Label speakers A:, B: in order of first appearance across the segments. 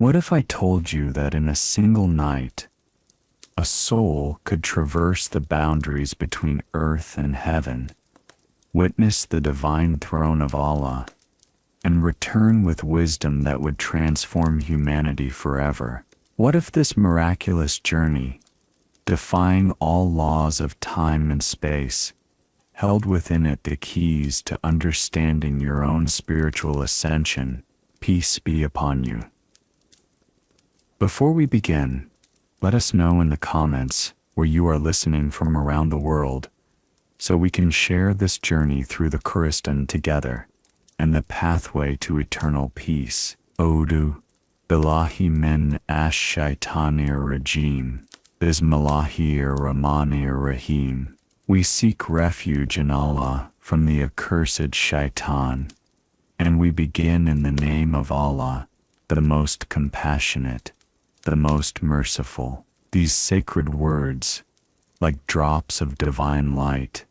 A: What if I told you that in a single night, a soul could traverse the boundaries between earth and heaven, witness the divine throne of Allah, and return with wisdom that would transform humanity forever? What if this miraculous journey, defying all laws of time and space, held within it the keys to understanding your own spiritual ascension? Peace be upon you. Before we begin, let us know in the comments where you are listening from around the world, so we can share this journey through the Qur'an together and the pathway to eternal peace. Odu Billahi min ash-shaytanir rajim. Bismillahir Rahmanir Rahim. We seek refuge in Allah from the accursed shaitan, and we begin in the name of Allah, the most compassionate, the most merciful. These sacred words, like drops of divine light,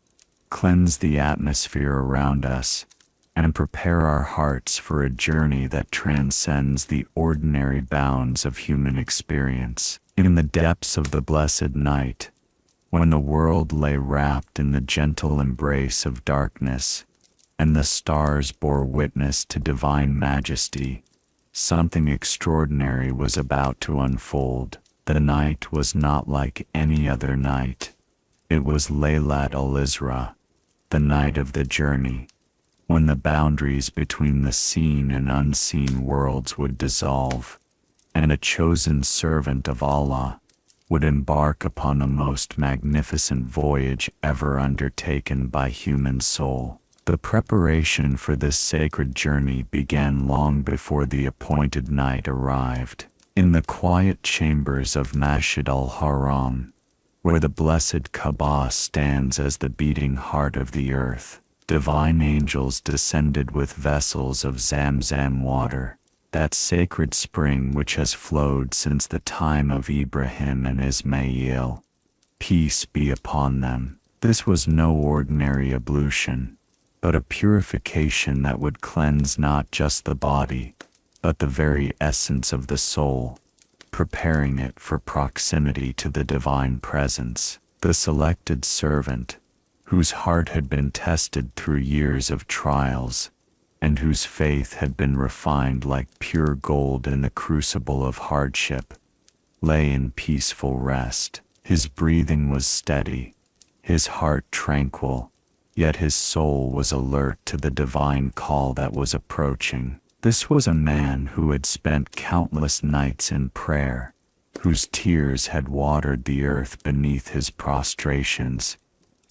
A: cleanse the atmosphere around us and prepare our hearts for a journey that transcends the ordinary bounds of human experience. In the depths of the blessed night, when the world lay wrapped in the gentle embrace of darkness, and the stars bore witness to divine majesty, something extraordinary was about to unfold. The night was not like any other night. It was Laylat al-Isra, the night of the journey, when the boundaries between the seen and unseen worlds would dissolve, and a chosen servant of Allah would embark upon a most magnificent voyage ever undertaken by human soul. The preparation for this sacred journey began long before the appointed night arrived. In the quiet chambers of Masjid al-Haram, where the blessed Kaaba stands as the beating heart of the earth, divine angels descended with vessels of Zamzam water, that sacred spring which has flowed since the time of Ibrahim and Ismail. Peace be upon them. This was no ordinary ablution, but a purification that would cleanse not just the body, but the very essence of the soul, preparing it for proximity to the divine presence. The selected servant, whose heart had been tested through years of trials, and whose faith had been refined like pure gold in the crucible of hardship, lay in peaceful rest. His breathing was steady, his heart tranquil, yet his soul was alert to the divine call that was approaching. This was a man who had spent countless nights in prayer, whose tears had watered the earth beneath his prostrations,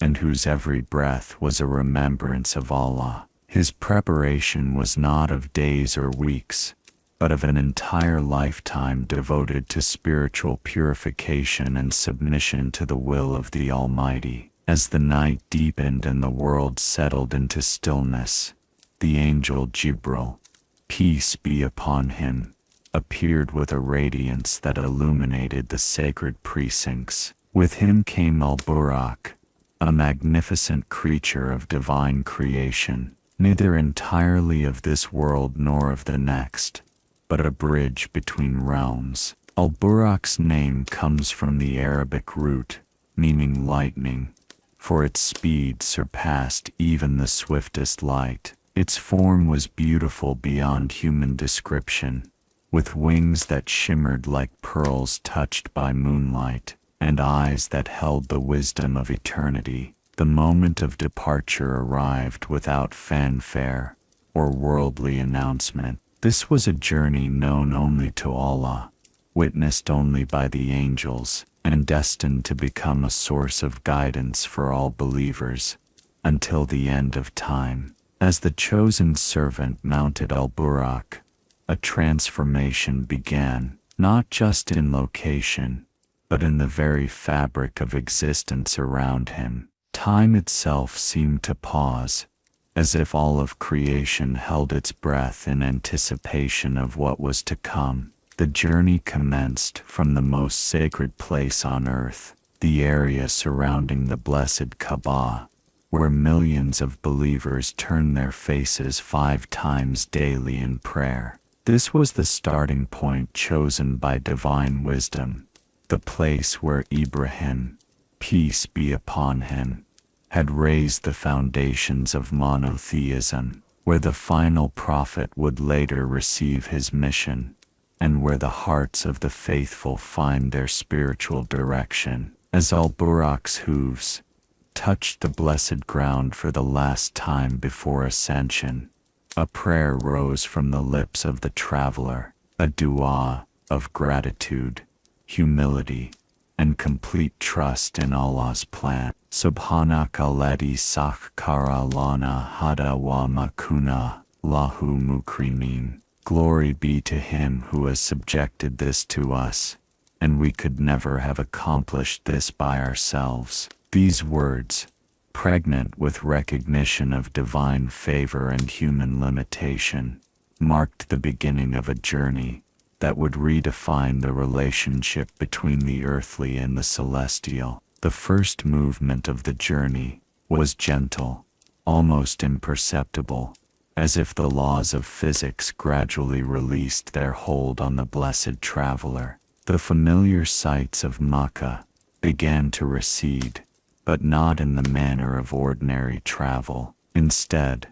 A: and whose every breath was a remembrance of Allah. His preparation was not of days or weeks, but of an entire lifetime devoted to spiritual purification and submission to the will of the Almighty. As the night deepened and the world settled into stillness, the angel Jibril, peace be upon him, appeared with a radiance that illuminated the sacred precincts. With him came Al-Buraq, a magnificent creature of divine creation, neither entirely of this world nor of the next, but a bridge between realms. Al-Buraq's name comes from the Arabic root, meaning lightning, for its speed surpassed even the swiftest light. Its form was beautiful beyond human description, with wings that shimmered like pearls touched by moonlight, and eyes that held the wisdom of eternity. The moment of departure arrived without fanfare or worldly announcement. This was a journey known only to Allah, witnessed only by the angels, and destined to become a source of guidance for all believers until the end of time. As the chosen servant mounted Al-Buraq, a transformation began, not just in location, but in the very fabric of existence around him. Time itself seemed to pause, as if all of creation held its breath in anticipation of what was to come. The journey commenced from the most sacred place on earth, the area surrounding the blessed Kaaba, where millions of believers turn their faces 5 times daily in prayer. This was the starting point chosen by divine wisdom, the place where Ibrahim, peace be upon him, had raised the foundations of monotheism, where the final prophet would later receive his mission, and where the hearts of the faithful find their spiritual direction. As Al-Burak's hooves touched the blessed ground for the last time before ascension, a prayer rose from the lips of the traveler, a dua of gratitude, humility, and complete trust in Allah's plan. Subhanaka alladhi sakhkhara lana hada wa ma kunna lahu mukrimin. Glory be to Him who has subjected this to us, and we could never have accomplished this by ourselves. These words, pregnant with recognition of divine favor and human limitation, marked the beginning of a journey that would redefine the relationship between the earthly and the celestial. The first movement of the journey was gentle, almost imperceptible, as if the laws of physics gradually released their hold on the blessed traveler. The familiar sights of Makkah began to recede, but not in the manner of ordinary travel. Instead,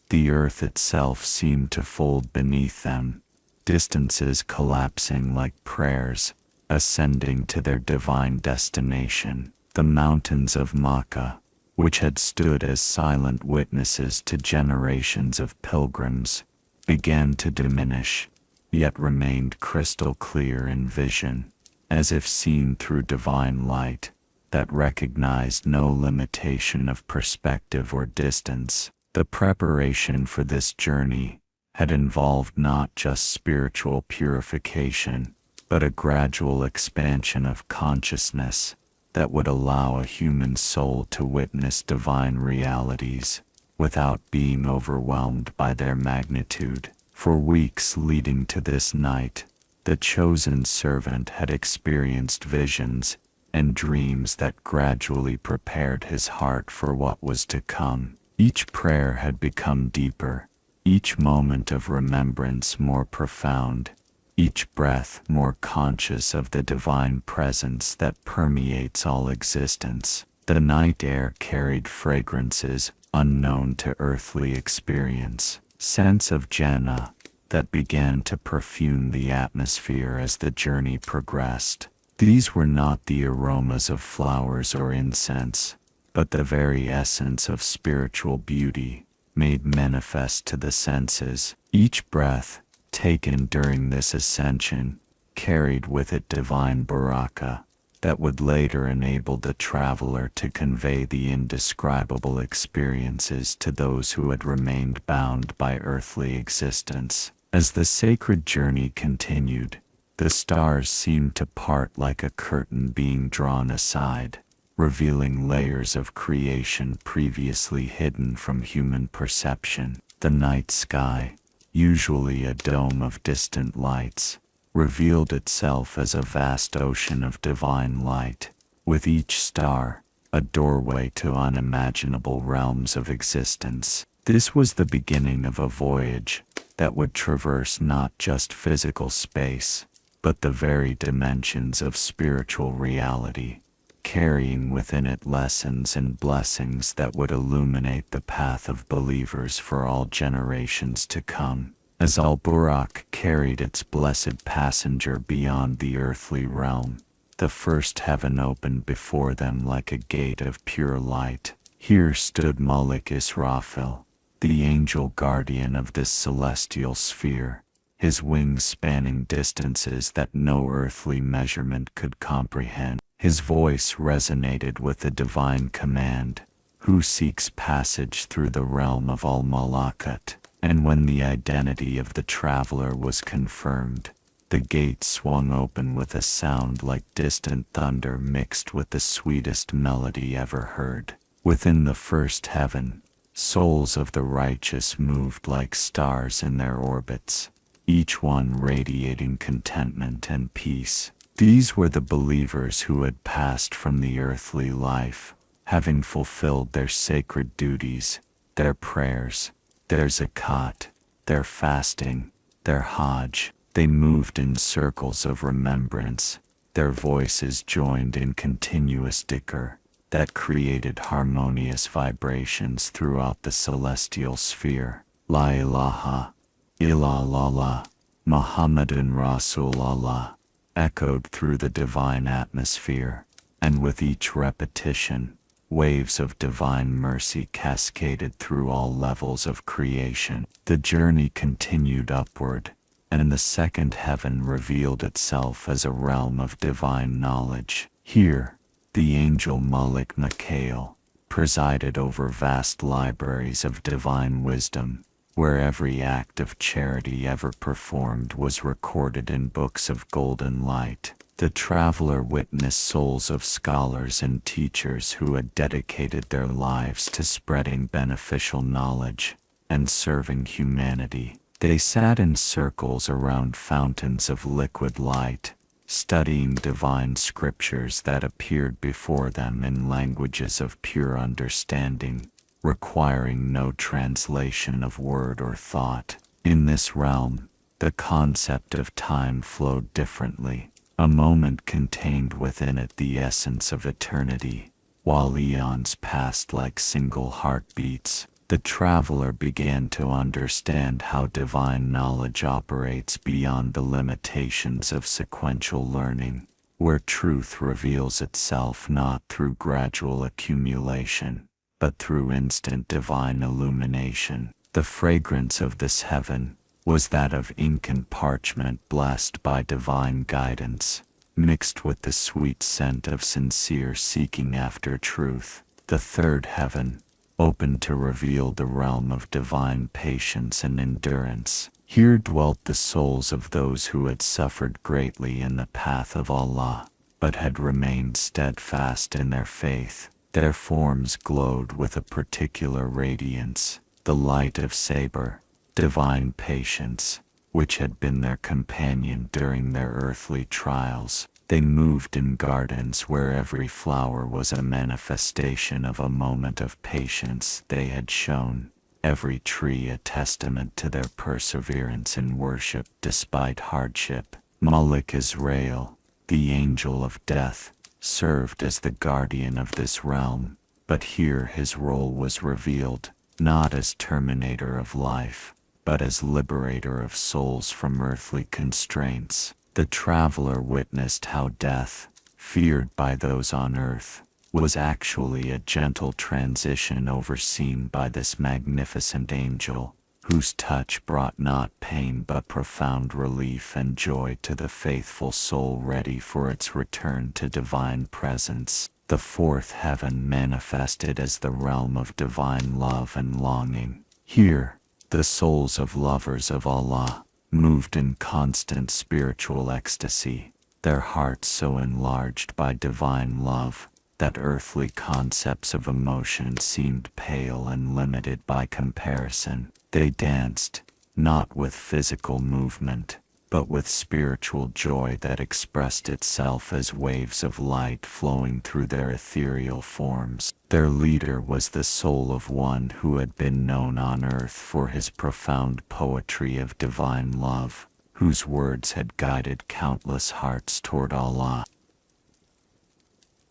A: the earth itself seemed to fold beneath them, distances collapsing like prayers, ascending to their divine destination. The mountains of Makkah, which had stood as silent witnesses to generations of pilgrims, began to diminish, yet remained crystal clear in vision, as if seen through divine light that recognized no limitation of perspective or distance. The preparation for this journey had involved not just spiritual purification, but a gradual expansion of consciousness that would allow a human soul to witness divine realities without being overwhelmed by their magnitude. For weeks leading to this night, the chosen servant had experienced visions and dreams that gradually prepared his heart for what was to come. Each prayer had become deeper, each moment of remembrance more profound, each breath more conscious of the divine presence that permeates all existence. The night air carried fragrances unknown to earthly experience, scents of Jannah that began to perfume the atmosphere as the journey progressed. These were not the aromas of flowers or incense, but the very essence of spiritual beauty, made manifest to the senses. Each breath, taken during this ascension, carried with it divine barakah that would later enable the traveler to convey the indescribable experiences to those who had remained bound by earthly existence. As the sacred journey continued, the stars seemed to part like a curtain being drawn aside, revealing layers of creation previously hidden from human perception. The night sky, usually a dome of distant lights, revealed itself as a vast ocean of divine light, with each star a doorway to unimaginable realms of existence. This was the beginning of a voyage that would traverse not just physical space, but the very dimensions of spiritual reality, carrying within it lessons and blessings that would illuminate the path of believers for all generations to come. As Al-Burak carried its blessed passenger beyond the earthly realm, the first heaven opened before them like a gate of pure light. Here stood Malik Israfil, the angel guardian of this celestial sphere, his wings spanning distances that no earthly measurement could comprehend. His voice resonated with the divine command, "Who seeks passage through the realm of Al-Malakat?" And when the identity of the traveler was confirmed, the gate swung open with a sound like distant thunder mixed with the sweetest melody ever heard. Within the first heaven, souls of the righteous moved like stars in their orbits, each one radiating contentment and peace. These were the believers who had passed from the earthly life, having fulfilled their sacred duties, their prayers, their zakat, their fasting, their Hajj. They moved in circles of remembrance, their voices joined in continuous dhikr that created harmonious vibrations throughout the celestial sphere. La ilaha illallah Muhammadun Rasulullah echoed through the divine atmosphere, and with each repetition, waves of divine mercy cascaded through all levels of creation. The journey continued upward, and the second heaven revealed itself as a realm of divine knowledge. Here, the angel Malik Mikhail presided over vast libraries of divine wisdom, where every act of charity ever performed was recorded in books of golden light. The traveler witnessed souls of scholars and teachers who had dedicated their lives to spreading beneficial knowledge and serving humanity. They sat in circles around fountains of liquid light, studying divine scriptures that appeared before them in languages of pure understanding, requiring no translation of word or thought. In this realm, the concept of time flowed differently. A moment contained within it the essence of eternity, while eons passed like single heartbeats. The traveler began to understand how divine knowledge operates beyond the limitations of sequential learning, where truth reveals itself not through gradual accumulation, but through instant divine illumination. The fragrance of this heaven was that of ink and parchment blessed by divine guidance, mixed with the sweet scent of sincere seeking after truth. The third heaven opened to reveal the realm of divine patience and endurance. Here dwelt the souls of those who had suffered greatly in the path of Allah, but had remained steadfast in their faith. Their forms glowed with a particular radiance, the light of Sabr, divine patience, which had been their companion during their earthly trials. They moved in gardens where every flower was a manifestation of a moment of patience they had shown, every tree a testament to their perseverance in worship despite hardship. Malik Israel, the angel of death, served as the guardian of this realm, but here his role was revealed, not as terminator of life, but as liberator of souls from earthly constraints. The traveler witnessed how death, feared by those on earth, was actually a gentle transition overseen by this magnificent angel, whose touch brought not pain but profound relief and joy to the faithful soul ready for its return to divine presence. The fourth heaven manifested as the realm of divine love and longing. Here, the souls of lovers of Allah moved in constant spiritual ecstasy, their hearts so enlarged by divine love that earthly concepts of emotion seemed pale and limited by comparison. They danced, not with physical movement, but with spiritual joy that expressed itself as waves of light flowing through their ethereal forms. Their leader was the soul of one who had been known on earth for his profound poetry of divine love, whose words had guided countless hearts toward Allah.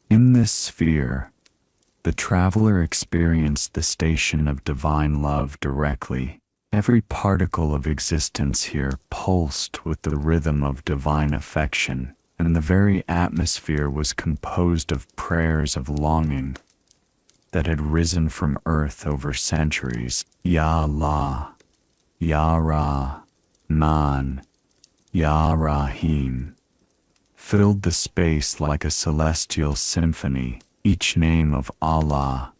A: In this sphere, the traveler experienced the station of divine love directly. Every particle of existence here pulsed with the rhythm of divine affection, and the very atmosphere was composed of prayers of longing that had risen from earth over centuries. Ya Allah, Ya Rahman, Ya Rahim, filled the space like a celestial symphony, each name of Allah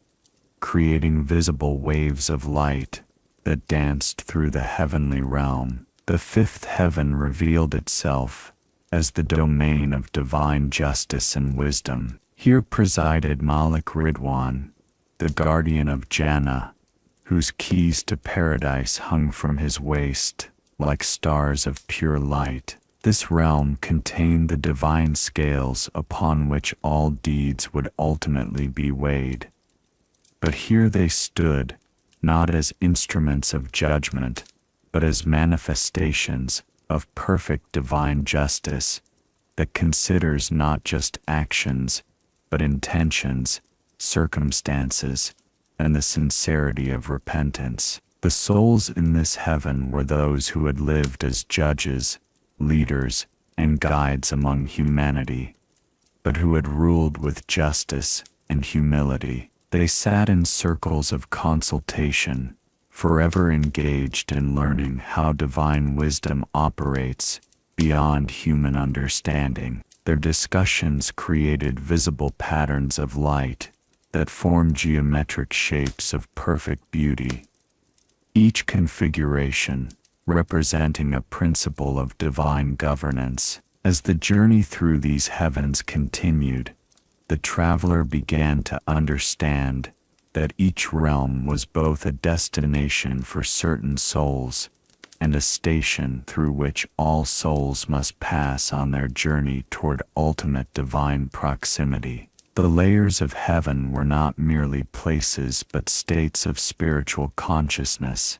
A: creating visible waves of light that danced through the heavenly realm. The fifth heaven revealed itself as the domain of divine justice and wisdom. Here presided Malik Ridwan, the guardian of Jannah, whose keys to paradise hung from his waist like stars of pure light. This realm contained the divine scales upon which all deeds would ultimately be weighed. But here they stood, not as instruments of judgment, but as manifestations of perfect divine justice that considers not just actions, but intentions, circumstances, and the sincerity of repentance. The souls in this heaven were those who had lived as judges, leaders, and guides among humanity, but who had ruled with justice and humility. They sat in circles of consultation, forever engaged in learning how divine wisdom operates beyond human understanding. Their discussions created visible patterns of light that formed geometric shapes of perfect beauty, each configuration representing a principle of divine governance. As the journey through these heavens continued, the traveler began to understand that each realm was both a destination for certain souls and a station through which all souls must pass on their journey toward ultimate divine proximity. The layers of heaven were not merely places but states of spiritual consciousness,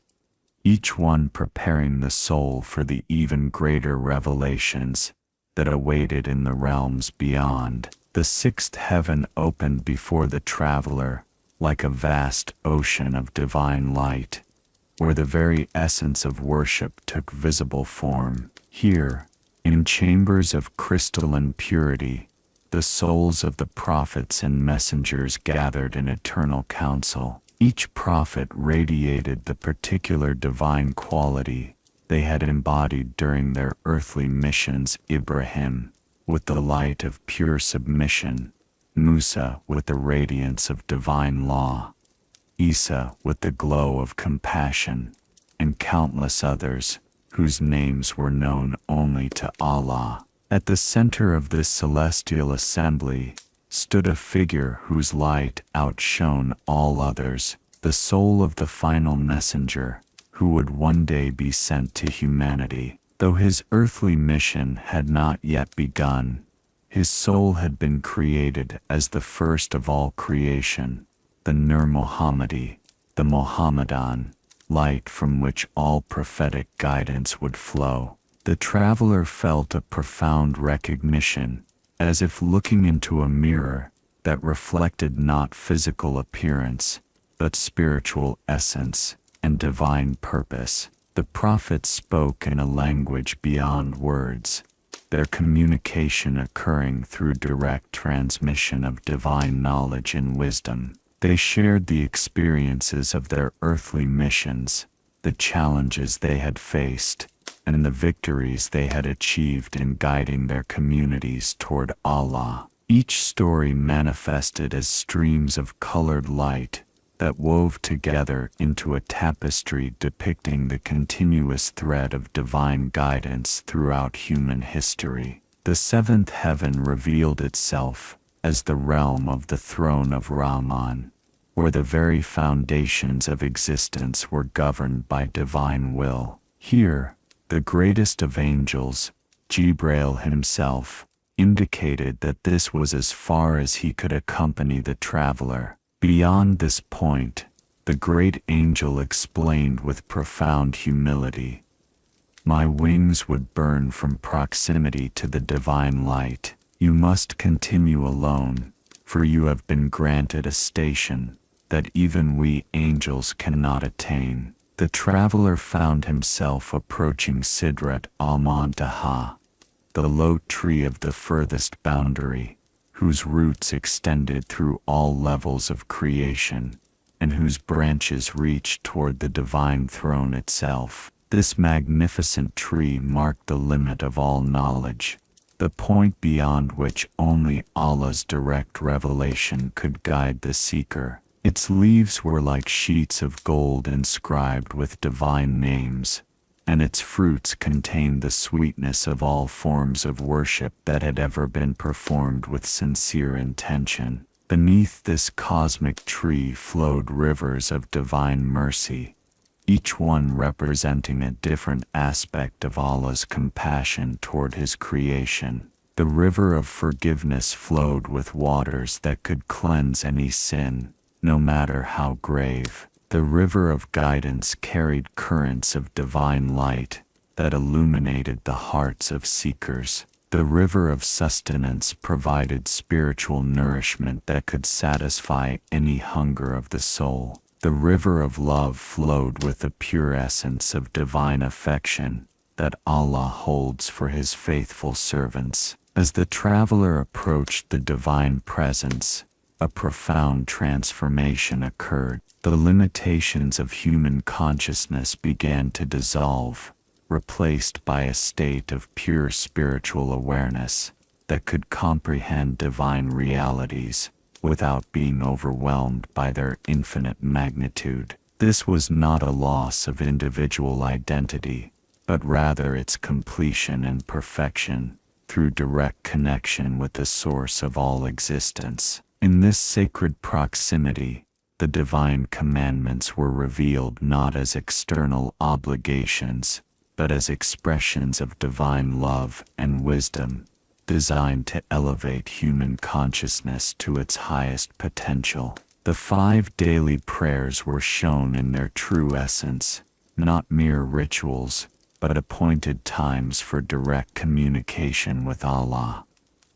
A: each one preparing the soul for the even greater revelations that awaited in the realms beyond. The sixth heaven opened before the traveler like a vast ocean of divine light, where the very essence of worship took visible form. Here, in chambers of crystalline purity, the souls of the prophets and messengers gathered in eternal council. Each prophet radiated the particular divine quality they had embodied during their earthly missions. Ibrahim, with the light of pure submission; Musa, with the radiance of divine law; Isa, with the glow of compassion; and countless others, whose names were known only to Allah. At the center of this celestial assembly stood a figure whose light outshone all others, the soul of the final messenger, who would one day be sent to humanity. Though his earthly mission had not yet begun, his soul had been created as the first of all creation, the Nur Muhammadi, the Mohammedan light from which all prophetic guidance would flow. The traveler felt a profound recognition, as if looking into a mirror that reflected not physical appearance, but spiritual essence and divine purpose. The prophets spoke in a language beyond words, their communication occurring through direct transmission of divine knowledge and wisdom. They shared the experiences of their earthly missions, the challenges they had faced, and the victories they had achieved in guiding their communities toward Allah. Each story manifested as streams of colored light that wove together into a tapestry depicting the continuous thread of divine guidance throughout human history. The seventh heaven revealed itself as the realm of the throne of Rahman, where the very foundations of existence were governed by divine will. Here, the greatest of angels, Jibril himself, indicated that this was as far as he could accompany the traveler. Beyond this point, the great angel explained with profound humility, "My wings would burn from proximity to the divine light. You must continue alone, for you have been granted a station that even we angels cannot attain." The traveler found himself approaching Sidrat al-Muntaha, the low tree of the furthest boundary, whose roots extended through all levels of creation, and whose branches reached toward the divine throne itself. This magnificent tree marked the limit of all knowledge, the point beyond which only Allah's direct revelation could guide the seeker. Its leaves were like sheets of gold inscribed with divine names, and its fruits contained the sweetness of all forms of worship that had ever been performed with sincere intention. Beneath this cosmic tree flowed rivers of divine mercy, each one representing a different aspect of Allah's compassion toward His creation. The river of forgiveness flowed with waters that could cleanse any sin, no matter how grave. The river of guidance carried currents of divine light that illuminated the hearts of seekers. The river of sustenance provided spiritual nourishment that could satisfy any hunger of the soul. The river of love flowed with the pure essence of divine affection that Allah holds for His faithful servants. As the traveler approached the divine presence, a profound transformation occurred. The limitations of human consciousness began to dissolve, replaced by a state of pure spiritual awareness that could comprehend divine realities without being overwhelmed by their infinite magnitude. This was not a loss of individual identity, but rather its completion and perfection through direct connection with the source of all existence. In this sacred proximity, the divine commandments were revealed not as external obligations, but as expressions of divine love and wisdom, designed to elevate human consciousness to its highest potential. The 5 daily prayers were shown in their true essence, not mere rituals, but appointed times for direct communication with Allah.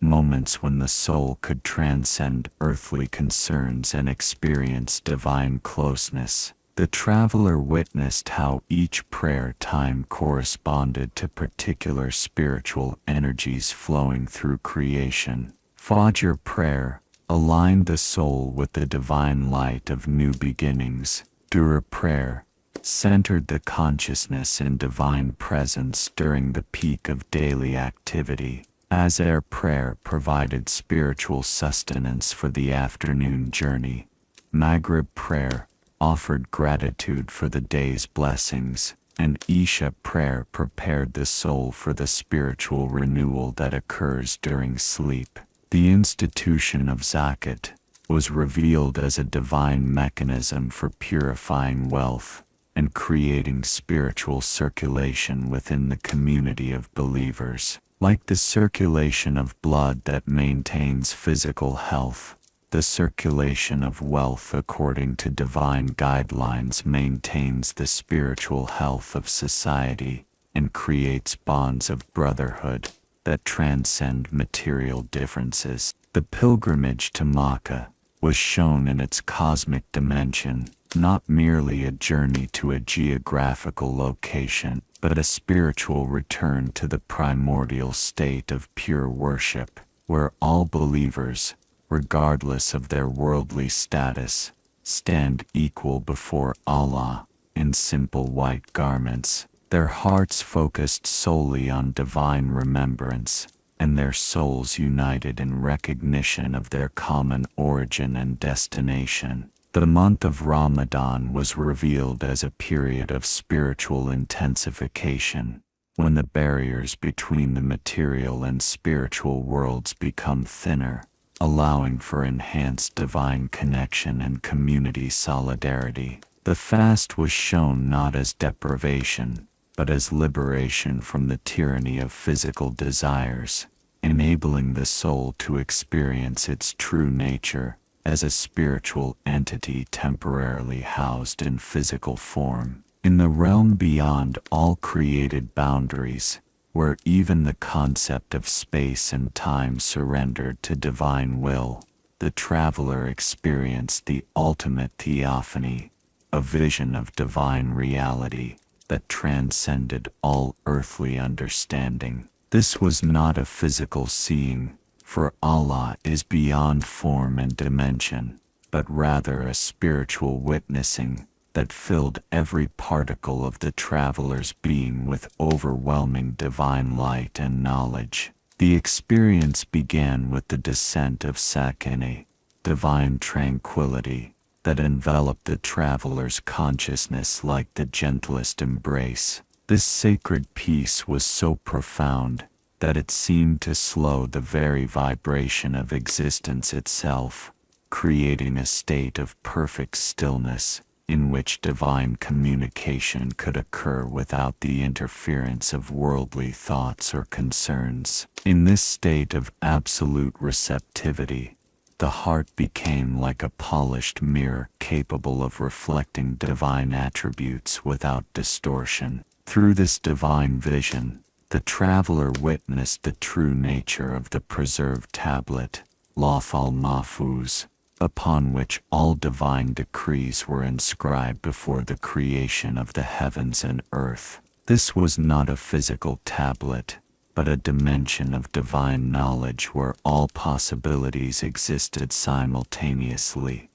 A: Moments when the soul could transcend earthly concerns and experience divine closeness. The traveler witnessed how each prayer time corresponded to particular spiritual energies flowing through creation. Fajr prayer aligned the soul with the divine light of new beginnings. Duha prayer centered the consciousness in divine presence during the peak of daily activity. Asr prayer provided spiritual sustenance for the afternoon journey. Maghrib prayer offered gratitude for the day's blessings, and Isha prayer prepared the soul for the spiritual renewal that occurs during sleep. The institution of zakat was revealed as a divine mechanism for purifying wealth and creating spiritual circulation within the community of believers. Like the circulation of blood that maintains physical health, the circulation of wealth according to divine guidelines maintains the spiritual health of society and creates bonds of brotherhood that transcend material differences. The pilgrimage to Makkah was shown in its cosmic dimension, not merely a journey to a geographical location, but a spiritual return to the primordial state of pure worship, where all believers, regardless of their worldly status, stand equal before Allah in simple white garments, their hearts focused solely on divine remembrance, and their souls united in recognition of their common origin and destination. The month of Ramadan was revealed as a period of spiritual intensification, when the barriers between the material and spiritual worlds become thinner, allowing for enhanced divine connection and community solidarity. The fast was shown not as deprivation, but as liberation from the tyranny of physical desires, enabling the soul to experience its true nature as a spiritual entity temporarily housed in physical form. In the realm beyond all created boundaries, where even the concept of space and time surrendered to divine will, the traveler experienced the ultimate theophany, a vision of divine reality that transcended all earthly understanding. This was not a physical seeing, for Allah is beyond form and dimension, but rather a spiritual witnessing that filled every particle of the traveler's being with overwhelming divine light and knowledge. The experience began with the descent of Sakine, divine tranquility, that enveloped the traveler's consciousness like the gentlest embrace. This sacred peace was so profound that it seemed to slow the very vibration of existence itself, creating a state of perfect stillness in which divine communication could occur without the interference of worldly thoughts or concerns. In this state of absolute receptivity, the heart became like a polished mirror capable of reflecting divine attributes without distortion. Through this divine vision, the traveler witnessed the true nature of the preserved tablet, Lawh al-Mahfuz, upon which all divine decrees were inscribed before the creation of the heavens and earth. This was not a physical tablet, but a dimension of divine knowledge where all possibilities existed simultaneously.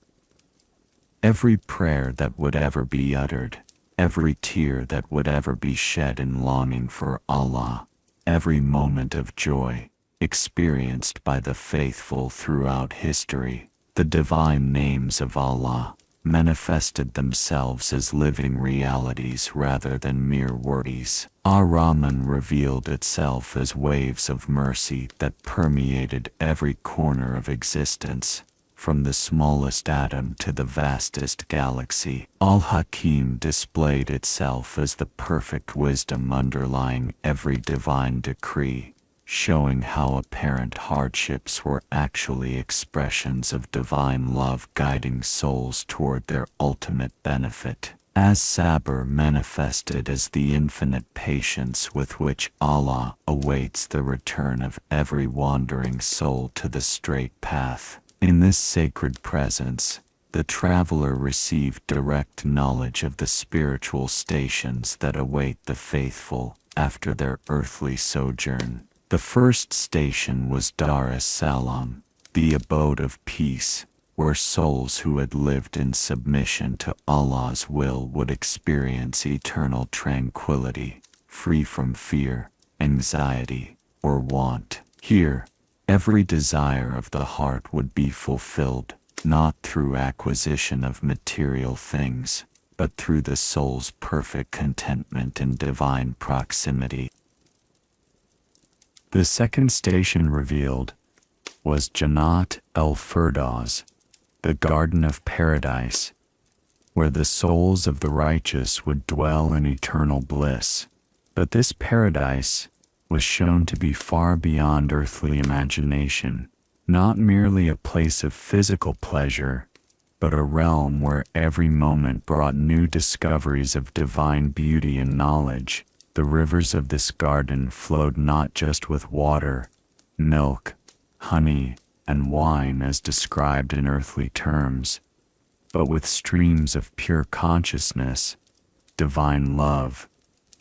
A: Every prayer that would ever be uttered, every tear that would ever be shed in longing for Allah, every moment of joy experienced by the faithful throughout history, the divine names of Allah manifested themselves as living realities rather than mere words. Ar-Rahman revealed itself as waves of mercy that permeated every corner of existence, from the smallest atom to the vastest galaxy. Al-Hakim displayed itself as the perfect wisdom underlying every divine decree, showing how apparent hardships were actually expressions of divine love guiding souls toward their ultimate benefit. As-Sabr manifested as the infinite patience with which Allah awaits the return of every wandering soul to the straight path. In this sacred presence, the traveler received direct knowledge of the spiritual stations that await the faithful after their earthly sojourn. The first station was Dar es-Salam, the abode of peace, where souls who had lived in submission to Allah's will would experience eternal tranquility, free from fear, anxiety, or want. Here, every desire of the heart would be fulfilled, not through acquisition of material things, but through the soul's perfect contentment in divine proximity. The second station revealed was Jannat el-Firdaus, the Garden of Paradise, where the souls of the righteous would dwell in eternal bliss. But this paradise was shown to be far beyond earthly imagination, not merely a place of physical pleasure, but a realm where every moment brought new discoveries of divine beauty and knowledge. The rivers of this garden flowed not just with water, milk, honey, and wine as described in earthly terms, but with streams of pure consciousness, divine love,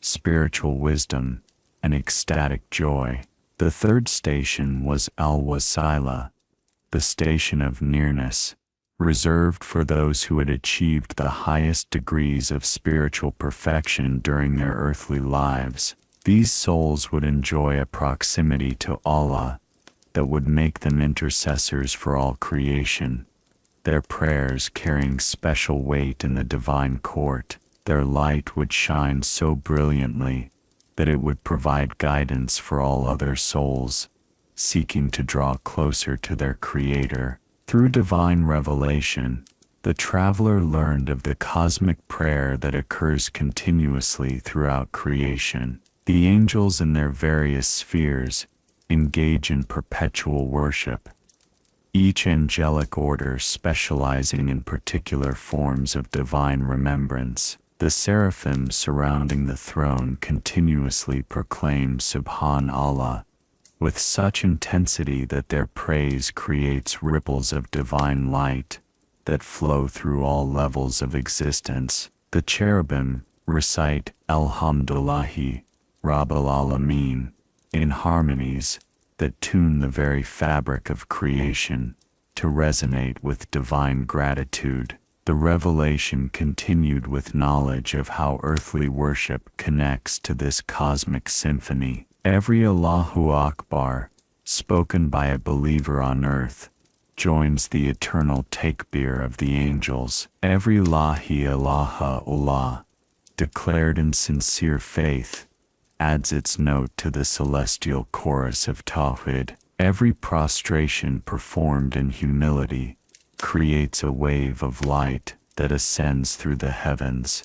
A: spiritual wisdom, and ecstatic joy. The third station was Al-Wasila, the station of nearness, reserved for those who had achieved the highest degrees of spiritual perfection during their earthly lives. These souls would enjoy a proximity to Allah that would make them intercessors for all creation, their prayers carrying special weight in the divine court. Their light would shine so brilliantly that it would provide guidance for all other souls seeking to draw closer to their Creator. Through divine revelation, the traveler learned of the cosmic prayer that occurs continuously throughout creation. The angels in their various spheres engage in perpetual worship, each angelic order specializing in particular forms of divine remembrance. The seraphim surrounding the throne continuously proclaim Subhanallah with such intensity that their praise creates ripples of divine light that flow through all levels of existence. The cherubim recite Alhamdulillahi Rabbil Alameen in harmonies that tune the very fabric of creation to resonate with divine gratitude. The revelation continued with knowledge of how earthly worship connects to this cosmic symphony. Every Allahu Akbar, spoken by a believer on earth, joins the eternal takbir of the angels. Every La ilaha illallah, declared in sincere faith, adds its note to the celestial chorus of Tawhid. Every prostration performed in humility creates a wave of light that ascends through the heavens,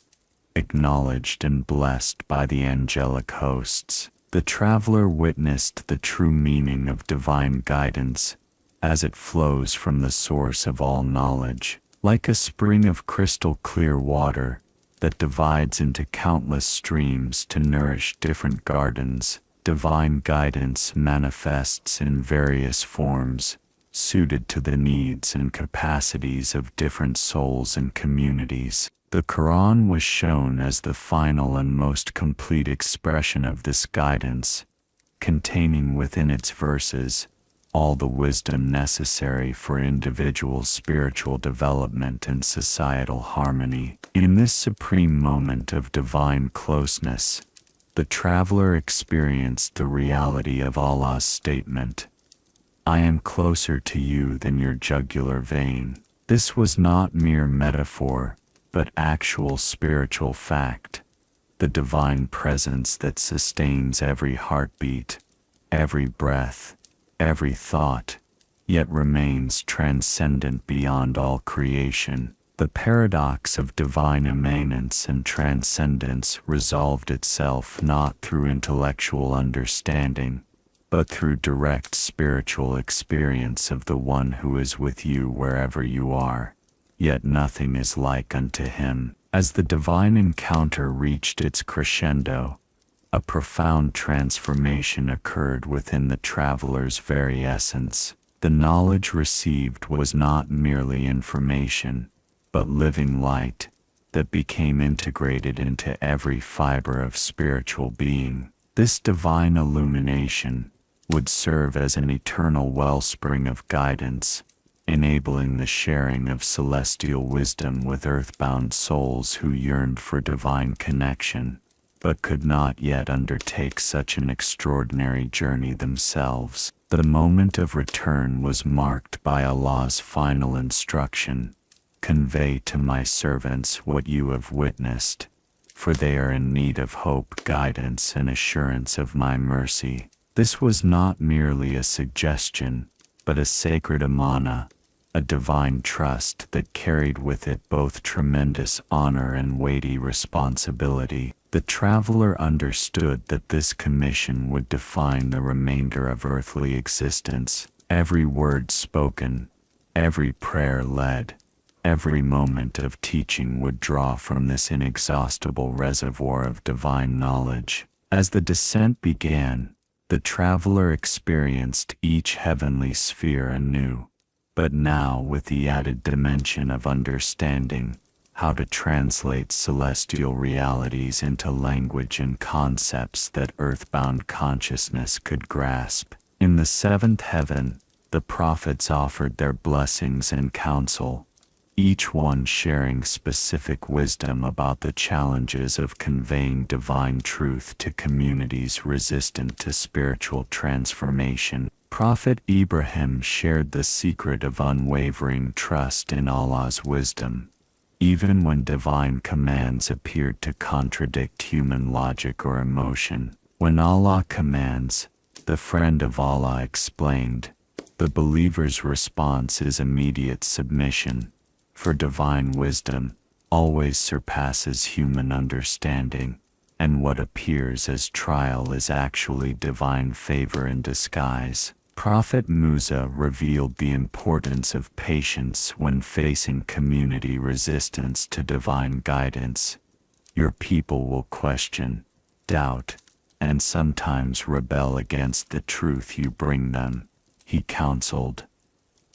A: acknowledged and blessed by the angelic hosts. The traveler witnessed the true meaning of divine guidance as it flows from the source of all knowledge, like a spring of crystal clear water that divides into countless streams to nourish different gardens. Divine guidance manifests in various forms, suited to the needs and capacities of different souls and communities. The Qur'an was shown as the final and most complete expression of this guidance, containing within its verses all the wisdom necessary for individual spiritual development and societal harmony. In this supreme moment of divine closeness, the traveler experienced the reality of Allah's statement, "I am closer to you than your jugular vein." This was not mere metaphor, but actual spiritual fact, the divine presence that sustains every heartbeat, every breath, every thought, yet remains transcendent beyond all creation. The paradox of divine immanence and transcendence resolved itself not through intellectual understanding, but through direct spiritual experience of the one who is with you wherever you are. Yet nothing is like unto him. As the divine encounter reached its crescendo, a profound transformation occurred within the traveler's very essence. The knowledge received was not merely information, but living light that became integrated into every fiber of spiritual being. This divine illumination would serve as an eternal wellspring of guidance, enabling the sharing of celestial wisdom with earthbound souls who yearned for divine connection, but could not yet undertake such an extraordinary journey themselves. The moment of return was marked by Allah's final instruction, "Convey to my servants what you have witnessed, for they are in need of hope, guidance, and assurance of my mercy." This was not merely a suggestion, but a sacred amana, a divine trust that carried with it both tremendous honor and weighty responsibility. The traveler understood that this commission would define the remainder of earthly existence. Every word spoken, every prayer led, every moment of teaching would draw from this inexhaustible reservoir of divine knowledge. As the descent began, the traveler experienced each heavenly sphere anew, but now with the added dimension of understanding how to translate celestial realities into language and concepts that earthbound consciousness could grasp. In the seventh heaven, the prophets offered their blessings and counsel, each one sharing specific wisdom about the challenges of conveying divine truth to communities resistant to spiritual transformation. Prophet Ibrahim shared the secret of unwavering trust in Allah's wisdom, even when divine commands appeared to contradict human logic or emotion. When Allah commands, the friend of Allah explained, the believer's response is immediate submission, for divine wisdom always surpasses human understanding, and what appears as trial is actually divine favor in disguise. Prophet Musa revealed the importance of patience when facing community resistance to divine guidance. Your people will question, doubt, and sometimes rebel against the truth you bring them, he counseled.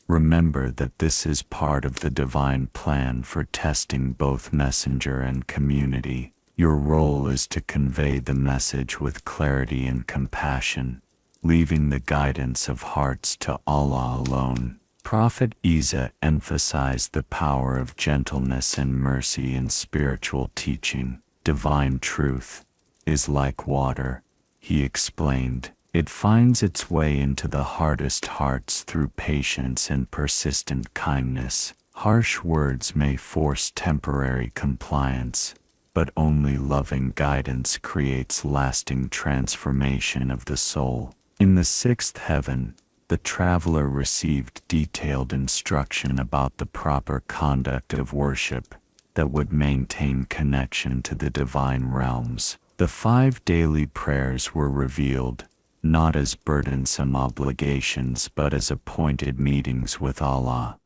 A: Remember that this is part of the divine plan for testing both messenger and community. Your role is to convey the message with clarity and compassion, leaving the guidance of hearts to Allah alone. Prophet Isa emphasized the power of gentleness and mercy in spiritual teaching. Divine truth is like water, he explained. It finds its way into the hardest hearts through patience and persistent kindness. Harsh words may force temporary compliance, but only loving guidance creates lasting transformation of the soul. In the sixth heaven, the traveler received detailed instruction about the proper conduct of worship that would maintain connection to the divine realms. The 5 daily prayers were revealed, not as burdensome obligations but as appointed meetings with Allah,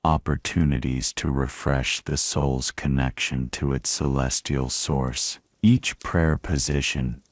A: opportunities to refresh the soul's connection to its celestial source. Each prayer position,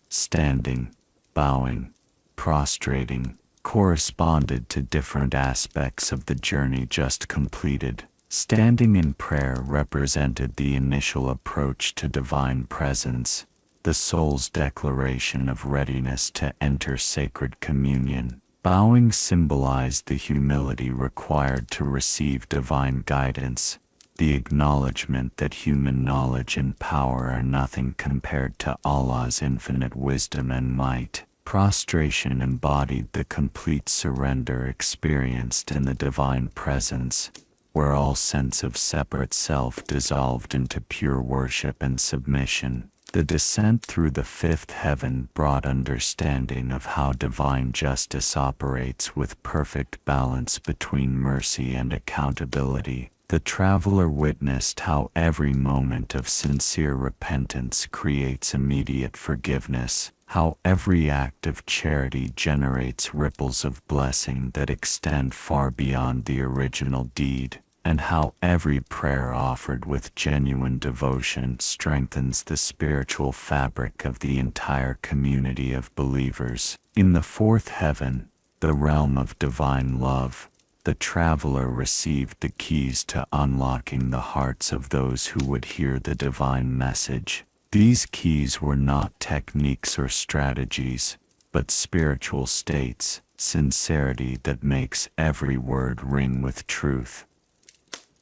A: standing, bowing, prostrating, corresponded to different aspects of the journey just completed. Standing in prayer represented the initial approach to divine presence, the soul's declaration of readiness to enter sacred communion. Bowing symbolized the humility required to receive divine guidance, the acknowledgement that human knowledge and power are nothing compared to Allah's infinite wisdom and might. Prostration embodied the complete surrender experienced in the divine presence, where all sense of separate self dissolved into pure worship and submission. The descent through the fifth heaven brought understanding of how divine justice operates with perfect balance between mercy and accountability. The traveler witnessed how every moment of sincere repentance creates immediate forgiveness, how every act of charity generates ripples of blessing that extend far beyond the original deed, and how every prayer offered with genuine devotion strengthens the spiritual fabric of the entire community of believers. In the fourth heaven, the realm of divine love, the traveler received the keys to unlocking the hearts of those who would hear the divine message. These keys were not techniques or strategies, but spiritual states, sincerity that makes every word ring with truth,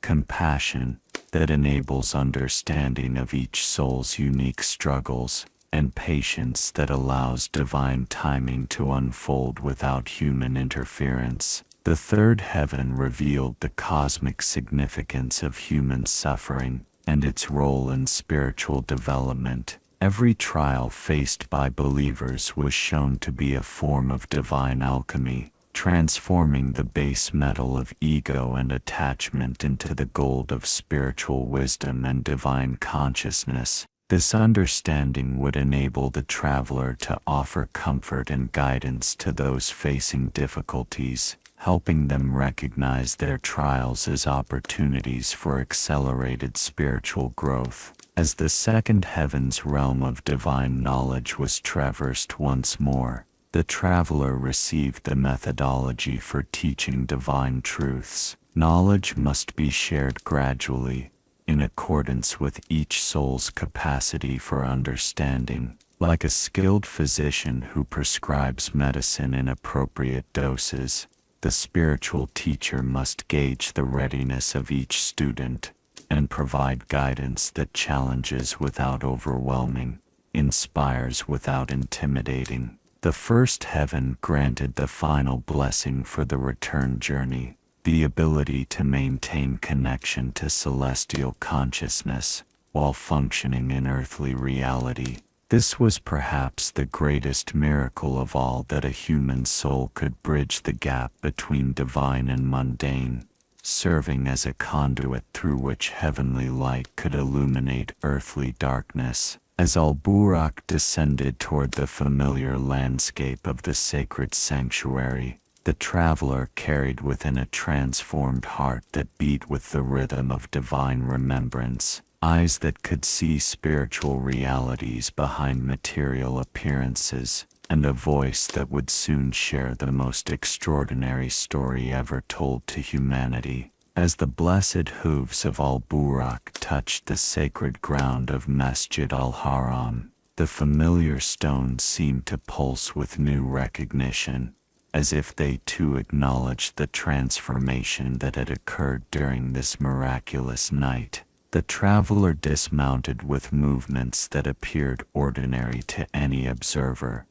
A: compassion that enables understanding of each soul's unique struggles, and patience that allows divine timing to unfold without human interference. The third heaven revealed the cosmic significance of human suffering and its role in spiritual development. Every trial faced by believers was shown to be a form of divine alchemy, transforming the base metal of ego and attachment into the gold of spiritual wisdom and divine consciousness. This understanding would enable the traveler to offer comfort and guidance to those facing difficulties, helping them recognize their trials as opportunities for accelerated spiritual growth. As the second heaven's realm of divine knowledge was traversed once more, the traveler received the methodology for teaching divine truths. Knowledge must be shared gradually, in accordance with each soul's capacity for understanding. Like a skilled physician who prescribes medicine in appropriate doses, the spiritual teacher must gauge the readiness of each student and provide guidance that challenges without overwhelming, inspires without intimidating. The first heaven granted the final blessing for the return journey, the ability to maintain connection to celestial consciousness while functioning in earthly reality. This was perhaps the greatest miracle of all, that a human soul could bridge the gap between divine and mundane, serving as a conduit through which heavenly light could illuminate earthly darkness. As Al-Buraq descended toward the familiar landscape of the sacred sanctuary, the traveler carried within a transformed heart that beat with the rhythm of divine remembrance, eyes that could see spiritual realities behind material appearances, and a voice that would soon share the most extraordinary story ever told to humanity. As the blessed hooves of Al-Buraq touched the sacred ground of Masjid al-Haram, the familiar stones seemed to pulse with new recognition, as if they too acknowledged the transformation that had occurred during this miraculous night. The traveler dismounted with movements that appeared ordinary to any observer.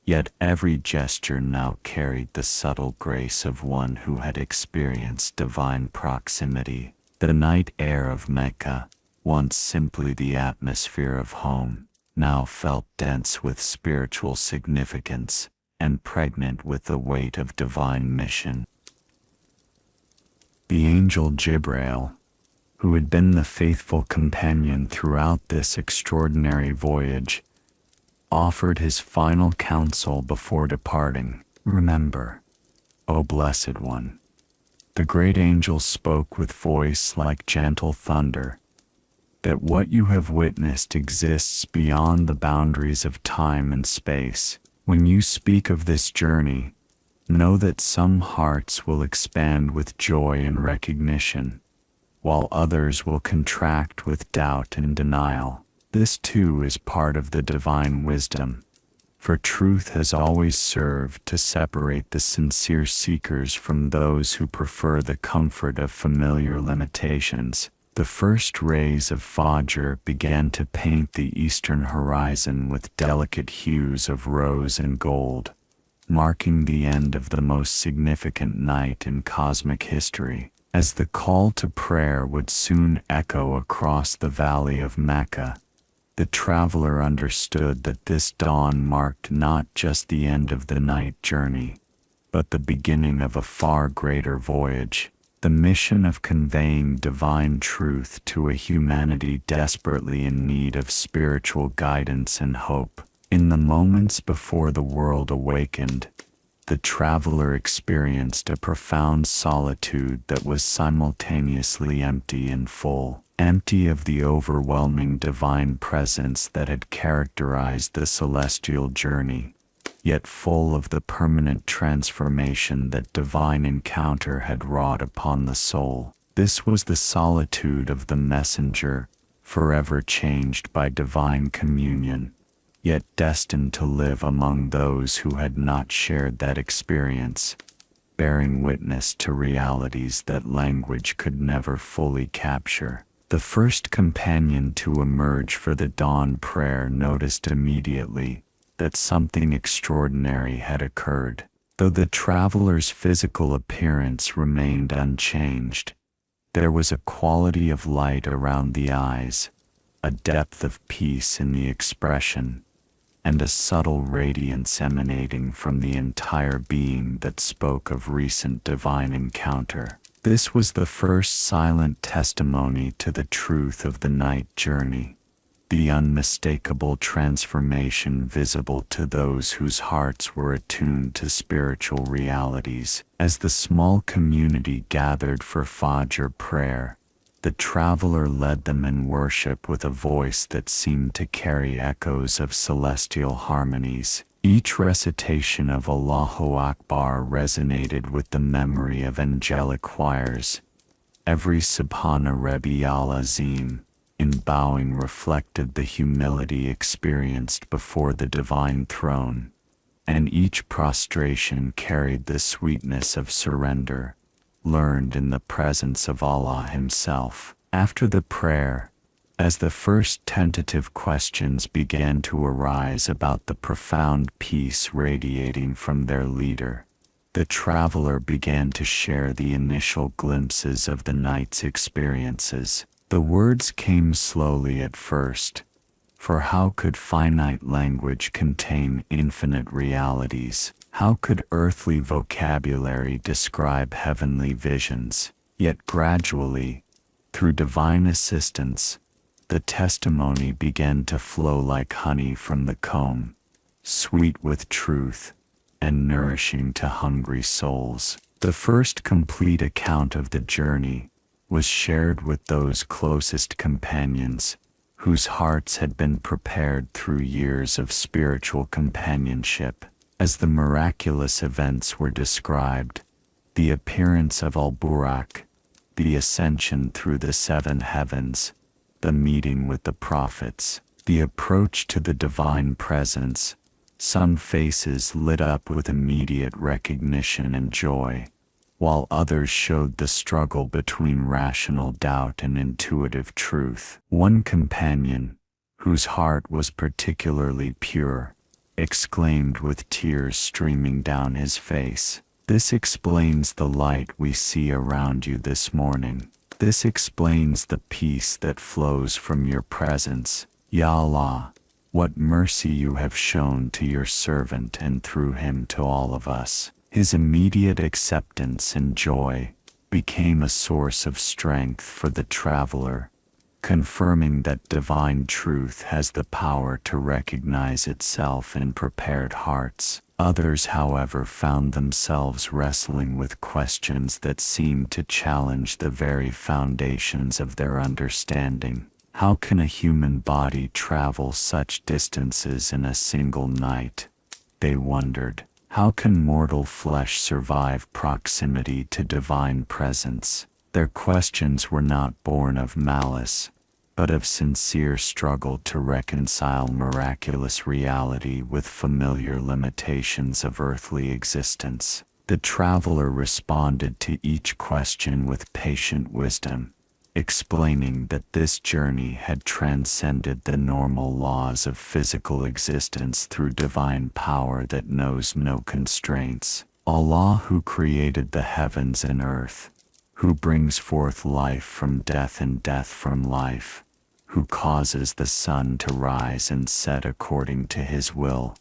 A: Yet every gesture now carried the subtle grace of one who had experienced divine proximity. The night air of Mecca, once simply the atmosphere of home, now felt dense with spiritual significance and pregnant with the weight of divine mission. The angel Jibrail, who had been the faithful companion throughout this extraordinary voyage, offered his final counsel before departing. Remember, O Blessed One, the great angel spoke with voice like gentle thunder, that what you have witnessed exists beyond the boundaries of time and space. When you speak of this journey, know that some hearts will expand with joy and recognition, while others will contract with doubt and denial. This too is part of the divine wisdom, for truth has always served to separate the sincere seekers from those who prefer the comfort of familiar limitations. The first rays of Fajr began to paint the eastern horizon with delicate hues of rose and gold, marking the end of the most significant night in cosmic history. As the call to prayer would soon echo across the valley of Mecca, the traveler understood that this dawn marked not just the end of the night journey, but the beginning of a far greater voyage, the mission of conveying divine truth to a humanity desperately in need of spiritual guidance and hope. In the moments before the world awakened, the traveler experienced a profound solitude that was simultaneously empty and full. Empty of the overwhelming divine presence that had characterized the celestial journey, yet full of the permanent transformation that divine encounter had wrought upon the soul. This was the solitude of the messenger, forever changed by divine communion, yet destined to live among those who had not shared that experience, bearing witness to realities that language could never fully capture. The first companion to emerge for the dawn prayer noticed immediately that something extraordinary had occurred. Though the traveler's physical appearance remained unchanged, there was a quality of light around the eyes, a depth of peace in the expression, and a subtle radiance emanating from the entire being that spoke of recent divine encounter. This was the first silent testimony to the truth of the night journey, the unmistakable transformation visible to those whose hearts were attuned to spiritual realities. As the small community gathered for Fajr prayer, the traveler led them in worship with a voice that seemed to carry echoes of celestial harmonies. Each recitation of Allahu Akbar resonated with the memory of angelic choirs. Every Subhana Rabbi al-Azim, in bowing, reflected the humility experienced before the divine throne, and each prostration carried the sweetness of surrender, learned in the presence of Allah Himself. After the prayer, as the first tentative questions began to arise about the profound peace radiating from their leader, the traveler began to share the initial glimpses of the night's experiences. The words came slowly at first, for how could finite language contain infinite realities? How could earthly vocabulary describe heavenly visions? Yet gradually, through divine assistance, the testimony began to flow like honey from the comb, sweet with truth and nourishing to hungry souls. The first complete account of the journey was shared with those closest companions, whose hearts had been prepared through years of spiritual companionship. As the miraculous events were described, the appearance of Al-Burak, the ascension through the seven heavens, the meeting with the prophets, the approach to the divine presence, some faces lit up with immediate recognition and joy, while others showed the struggle between rational doubt and intuitive truth. One companion, whose heart was particularly pure, exclaimed with tears streaming down his face, "This explains the light we see around you this morning. This explains the peace that flows from your presence. Ya Allah, what mercy you have shown to your servant and through him to all of us." His immediate acceptance and joy became a source of strength for the traveler, confirming that divine truth has the power to recognize itself in prepared hearts. Others, however, found themselves wrestling with questions that seemed to challenge the very foundations of their understanding. How can a human body travel such distances in a single night? They wondered. How can mortal flesh survive proximity to divine presence? Their questions were not born of malice, but of sincere struggle to reconcile miraculous reality with familiar limitations of earthly existence. The traveler responded to each question with patient wisdom, explaining that this journey had transcended the normal laws of physical existence through divine power that knows no constraints. Allah, who created the heavens and earth, who brings forth life from death and death from life, who causes the sun to rise and set according to his will,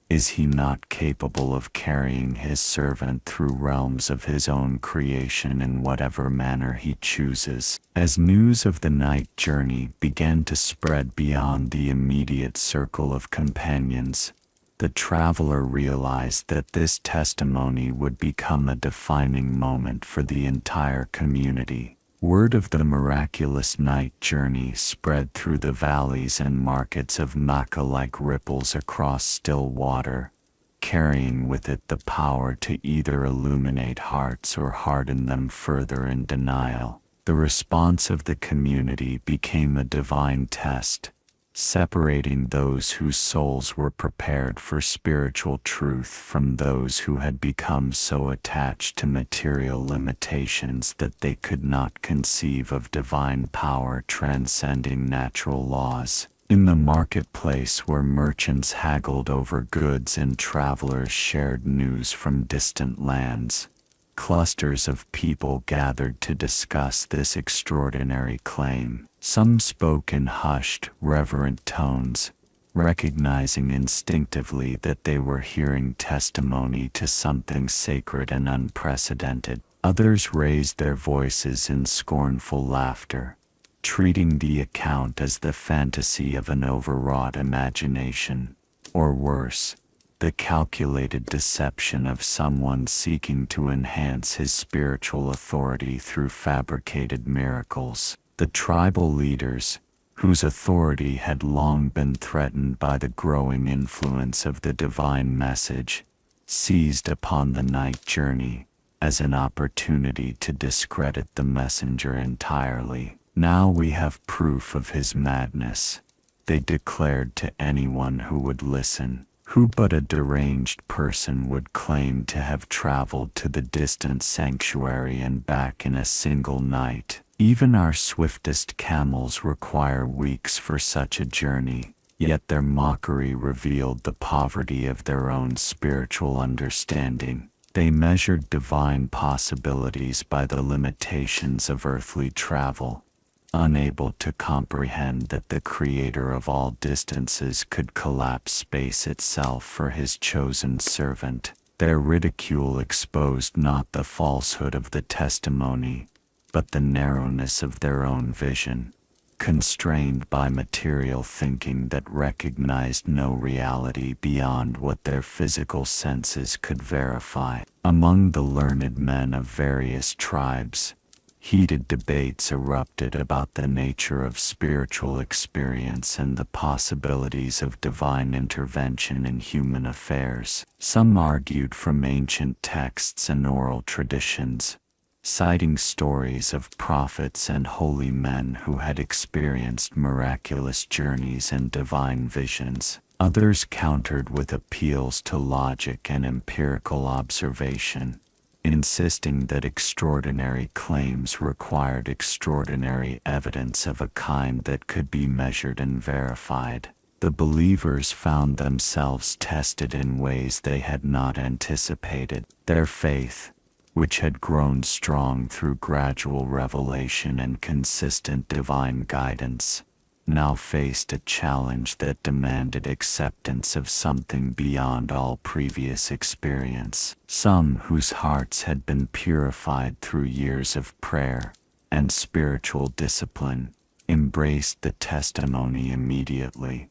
A: is he not capable of carrying his servant through realms of his own creation in whatever manner he chooses? As news of the night journey began to spread beyond the immediate circle of companions, the traveler realized that this testimony would become a defining moment for the entire community. Word of the miraculous night journey spread through the valleys and markets of Mecca like ripples across still water, carrying with it the power to either illuminate hearts or harden them further in denial. The response of the community became a divine test, separating those whose souls were prepared for spiritual truth from those who had become so attached to material limitations that they could not conceive of divine power transcending natural laws. In the marketplace, where merchants haggled over goods and travelers shared news from distant lands, clusters of people gathered to discuss this extraordinary claim. Some spoke in hushed, reverent tones, recognizing instinctively that they were hearing testimony to something sacred and unprecedented. Others raised their voices in scornful laughter, treating the account as the fantasy of an overwrought imagination, or worse, the calculated deception of someone seeking to enhance his spiritual authority through fabricated miracles. The tribal leaders, whose authority had long been threatened by the growing influence of the divine message, seized upon the night journey as an opportunity to discredit the messenger entirely. Now we have proof of his madness, they declared to anyone who would listen. Who but a deranged person would claim to have traveled to the distant sanctuary and back in a single night? Even our swiftest camels require weeks for such a journey, yet their mockery revealed the poverty of their own spiritual understanding. They measured divine possibilities by the limitations of earthly travel, unable to comprehend that the Creator of all distances could collapse space itself for his chosen servant. Their ridicule exposed not the falsehood of the testimony, but the narrowness of their own vision, constrained by material thinking that recognized no reality beyond what their physical senses could verify. Among the learned men of various tribes, heated debates erupted about the nature of spiritual experience and the possibilities of divine intervention in human affairs. Some argued from ancient texts and oral traditions, citing stories of prophets and holy men who had experienced miraculous journeys and divine visions. Others countered with appeals to logic and empirical observation, insisting that extraordinary claims required extraordinary evidence of a kind that could be measured and verified. The believers found themselves tested in ways they had not anticipated. Their faith, which had grown strong through gradual revelation and consistent divine guidance, now faced a challenge that demanded acceptance of something beyond all previous experience. Some whose hearts had been purified through years of prayer and spiritual discipline embraced the testimony immediately,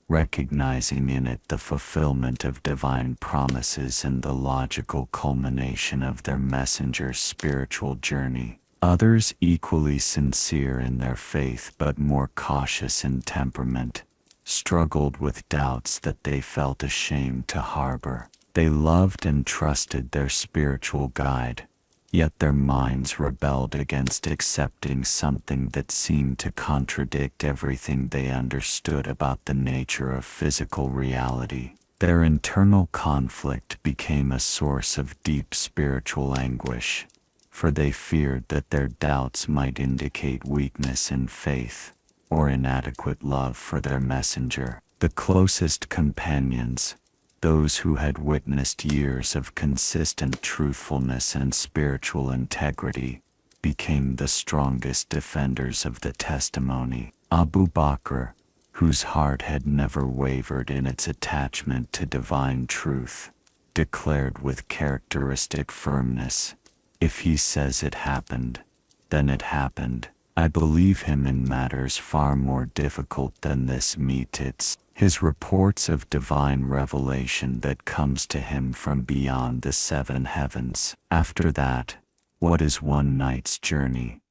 A: recognizing in it the fulfillment of divine promises and the logical culmination of their messenger's spiritual journey. Others, equally sincere in their faith but more cautious in temperament, struggled with doubts that they felt ashamed to harbor. They loved and trusted their spiritual guide, yet their minds rebelled against accepting something that seemed to contradict everything they understood about the nature of physical reality. Their internal conflict became a source of deep spiritual anguish, for they feared that their doubts might indicate weakness in faith or inadequate love for their messenger. The closest companions, those who had witnessed years of consistent truthfulness and spiritual integrity, became the strongest defenders of the testimony. Abu Bakr, whose heart had never wavered in its attachment to divine truth, declared with characteristic firmness, "If he says it happened, then it happened. I believe him in matters far more difficult than this meets his reports of divine revelation that comes to him from beyond the seven heavens. After that, what is one night's journey?"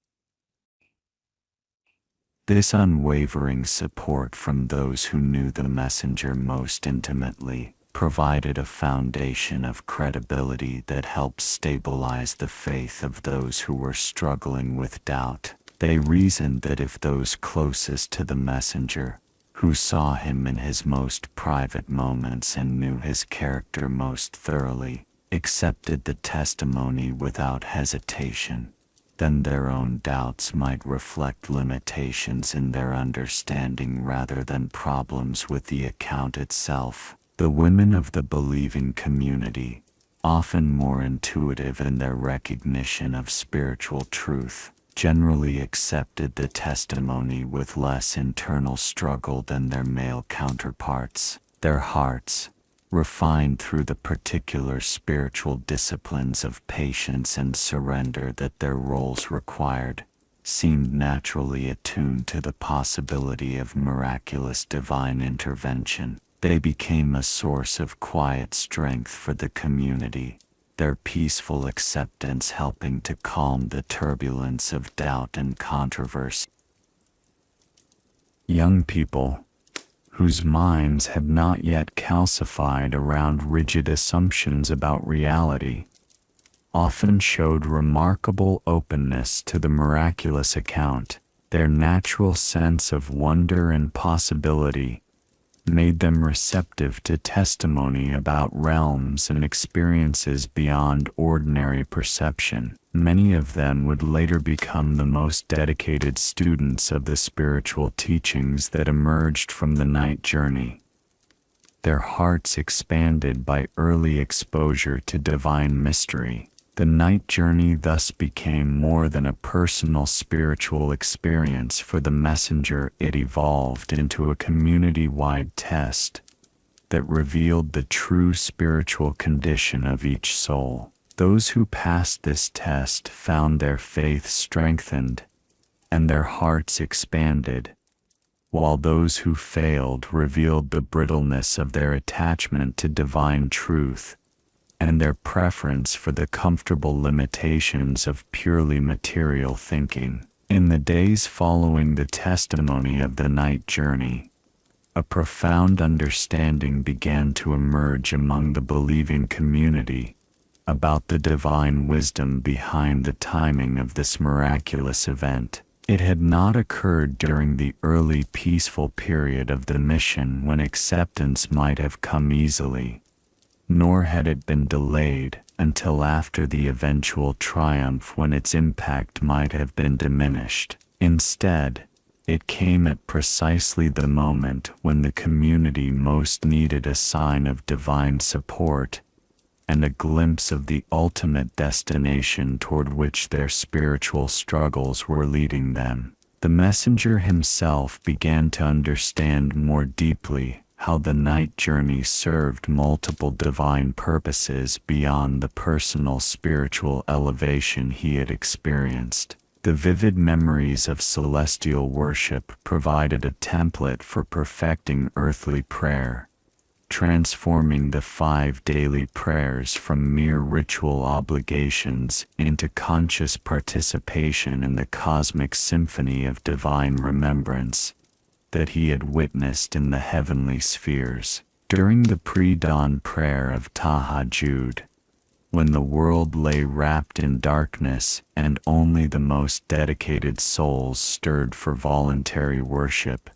A: This unwavering support from those who knew the messenger most intimately provided a foundation of credibility that helped stabilize the faith of those who were struggling with doubt. They reasoned that if those closest to the messenger, who saw him in his most private moments and knew his character most thoroughly, accepted the testimony without hesitation, then their own doubts might reflect limitations in their understanding rather than problems with the account itself. The women of the believing community, often more intuitive in their recognition of spiritual truth, generally accepted the testimony with less internal struggle than their male counterparts. Their hearts, refined through the particular spiritual disciplines of patience and surrender that their roles required, seemed naturally attuned to the possibility of miraculous divine intervention. They became a source of quiet strength for the community, their peaceful acceptance helping to calm the turbulence of doubt and controversy. Young people, whose minds had not yet calcified around rigid assumptions about reality, often showed remarkable openness to the miraculous account. Their natural sense of wonder and possibility made them receptive to testimony about realms and experiences beyond ordinary perception. Many of them would later become the most dedicated students of the spiritual teachings that emerged from the night journey. Their hearts expanded by early exposure to divine mystery. The night journey thus became more than a personal spiritual experience for the messenger. It evolved into a community-wide test that revealed the true spiritual condition of each soul. Those who passed this test found their faith strengthened and their hearts expanded, while those who failed revealed the brittleness of their attachment to divine truth and their preference for the comfortable limitations of purely material thinking. In the days following the testimony of the night journey, a profound understanding began to emerge among the believing community about the divine wisdom behind the timing of this miraculous event. It had not occurred during the early peaceful period of the mission when acceptance might have come easily, nor had it been delayed until after the eventual triumph when its impact might have been diminished. Instead, it came at precisely the moment when the community most needed a sign of divine support and a glimpse of the ultimate destination toward which their spiritual struggles were leading them. The messenger himself began to understand more deeply how the night journey served multiple divine purposes beyond the personal spiritual elevation he had experienced. The vivid memories of celestial worship provided a template for perfecting earthly prayer, transforming the 5 daily prayers from mere ritual obligations into conscious participation in the cosmic symphony of divine remembrance that he had witnessed in the heavenly spheres. During the pre-dawn prayer of Tahajjud, when the world lay wrapped in darkness and only the most dedicated souls stirred for voluntary worship,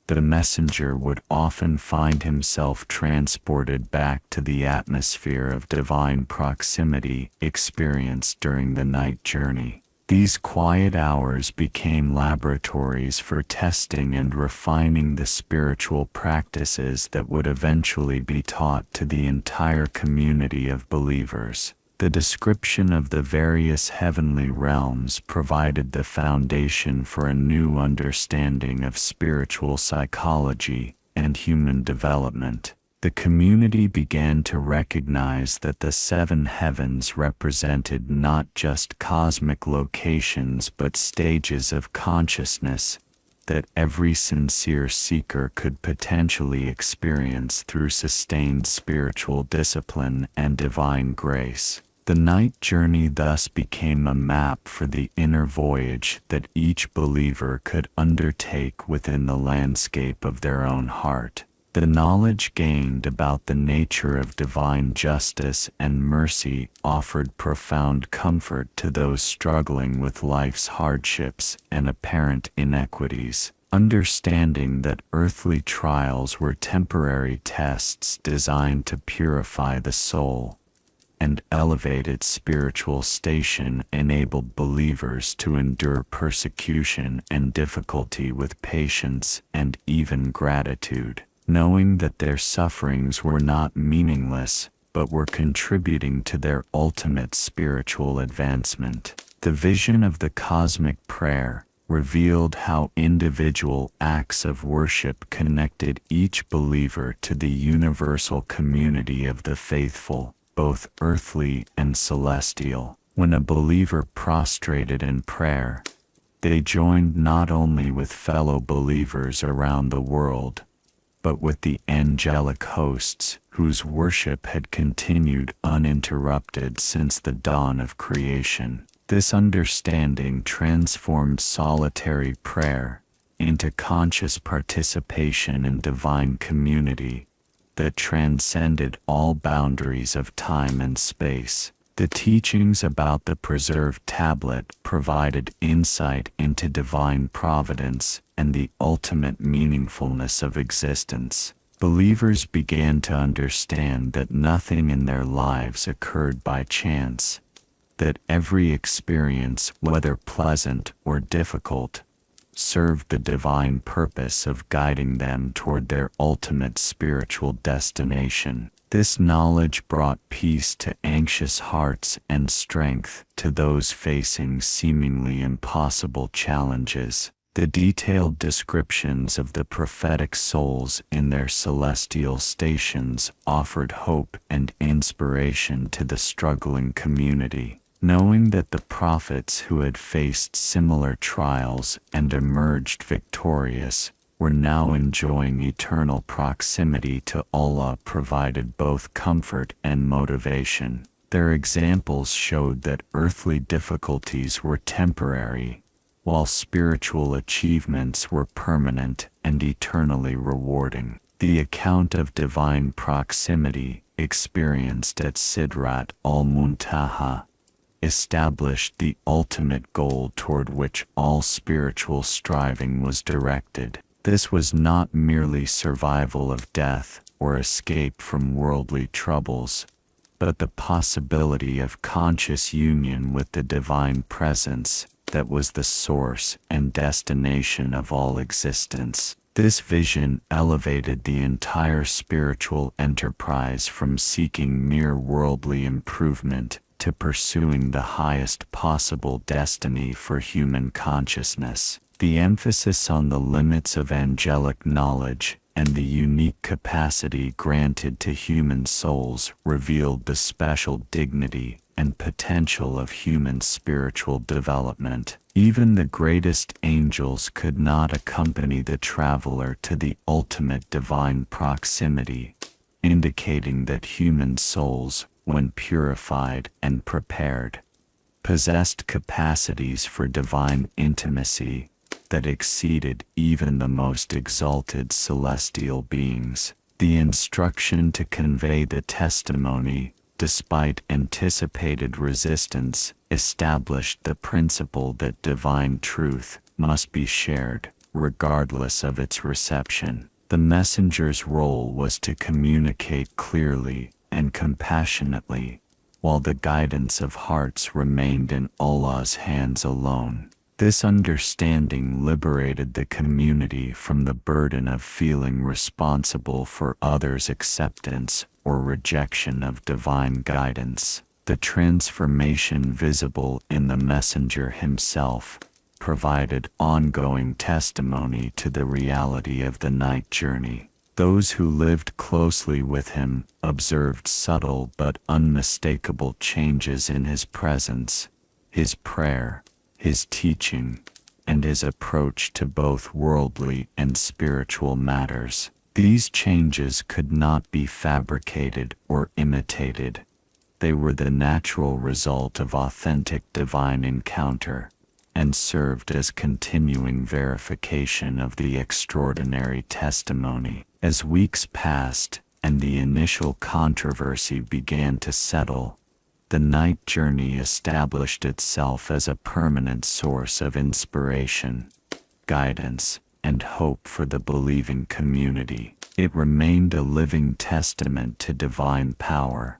A: the messenger would often find himself transported back to the atmosphere of divine proximity experienced during the night journey. These quiet hours became laboratories for testing and refining the spiritual practices that would eventually be taught to the entire community of believers. The description of the various heavenly realms provided the foundation for a new understanding of spiritual psychology and human development. The community began to recognize that the 7 heavens represented not just cosmic locations but stages of consciousness that every sincere seeker could potentially experience through sustained spiritual discipline and divine grace. The night journey thus became a map for the inner voyage that each believer could undertake within the landscape of their own heart. The knowledge gained about the nature of divine justice and mercy offered profound comfort to those struggling with life's hardships and apparent inequities. Understanding that earthly trials were temporary tests designed to purify the soul and elevate its spiritual station enabled believers to endure persecution and difficulty with patience and even gratitude, knowing that their sufferings were not meaningless but were contributing to their ultimate spiritual advancement. The vision of the cosmic prayer revealed how individual acts of worship connected each believer to the universal community of the faithful, both earthly and celestial. When a believer prostrated in prayer, they joined not only with fellow believers around the world, but with the angelic hosts whose worship had continued uninterrupted since the dawn of creation. This understanding transformed solitary prayer into conscious participation in divine community that transcended all boundaries of time and space. The teachings about the preserved tablet provided insight into divine providence and the ultimate meaningfulness of existence. Believers began to understand that nothing in their lives occurred by chance, that every experience, whether pleasant or difficult, served the divine purpose of guiding them toward their ultimate spiritual destination. This knowledge brought peace to anxious hearts and strength to those facing seemingly impossible challenges. The detailed descriptions of the prophetic souls in their celestial stations offered hope and inspiration to the struggling community. Knowing that the prophets who had faced similar trials and emerged victorious were now enjoying eternal proximity to Allah provided both comfort and motivation. Their examples showed that earthly difficulties were temporary, while spiritual achievements were permanent and eternally rewarding. The account of divine proximity experienced at Sidrat al-Muntaha established the ultimate goal toward which all spiritual striving was directed. This was not merely survival of death or escape from worldly troubles, but the possibility of conscious union with the divine presence that was the source and destination of all existence. This vision elevated the entire spiritual enterprise from seeking mere worldly improvement to pursuing the highest possible destiny for human consciousness. The emphasis on the limits of angelic knowledge and the unique capacity granted to human souls revealed the special dignity and potential of human spiritual development. Even the greatest angels could not accompany the traveler to the ultimate divine proximity, indicating that human souls, when purified and prepared, possessed capacities for divine intimacy that exceeded even the most exalted celestial beings. The instruction to convey the testimony, despite anticipated resistance, established the principle that divine truth must be shared, regardless of its reception. The messenger's role was to communicate clearly and compassionately, while the guidance of hearts remained in Allah's hands alone. This understanding liberated the community from the burden of feeling responsible for others' acceptance or rejection of divine guidance. The transformation visible in the messenger himself provided ongoing testimony to the reality of the night journey. Those who lived closely with him observed subtle but unmistakable changes in his presence, his prayer, his teaching, and his approach to both worldly and spiritual matters. These changes could not be fabricated or imitated. They were the natural result of authentic divine encounter, and served as continuing verification of the extraordinary testimony. As weeks passed and the initial controversy began to settle, the night journey established itself as a permanent source of inspiration, guidance, and hope for the believing community. It remained a living testament to divine power,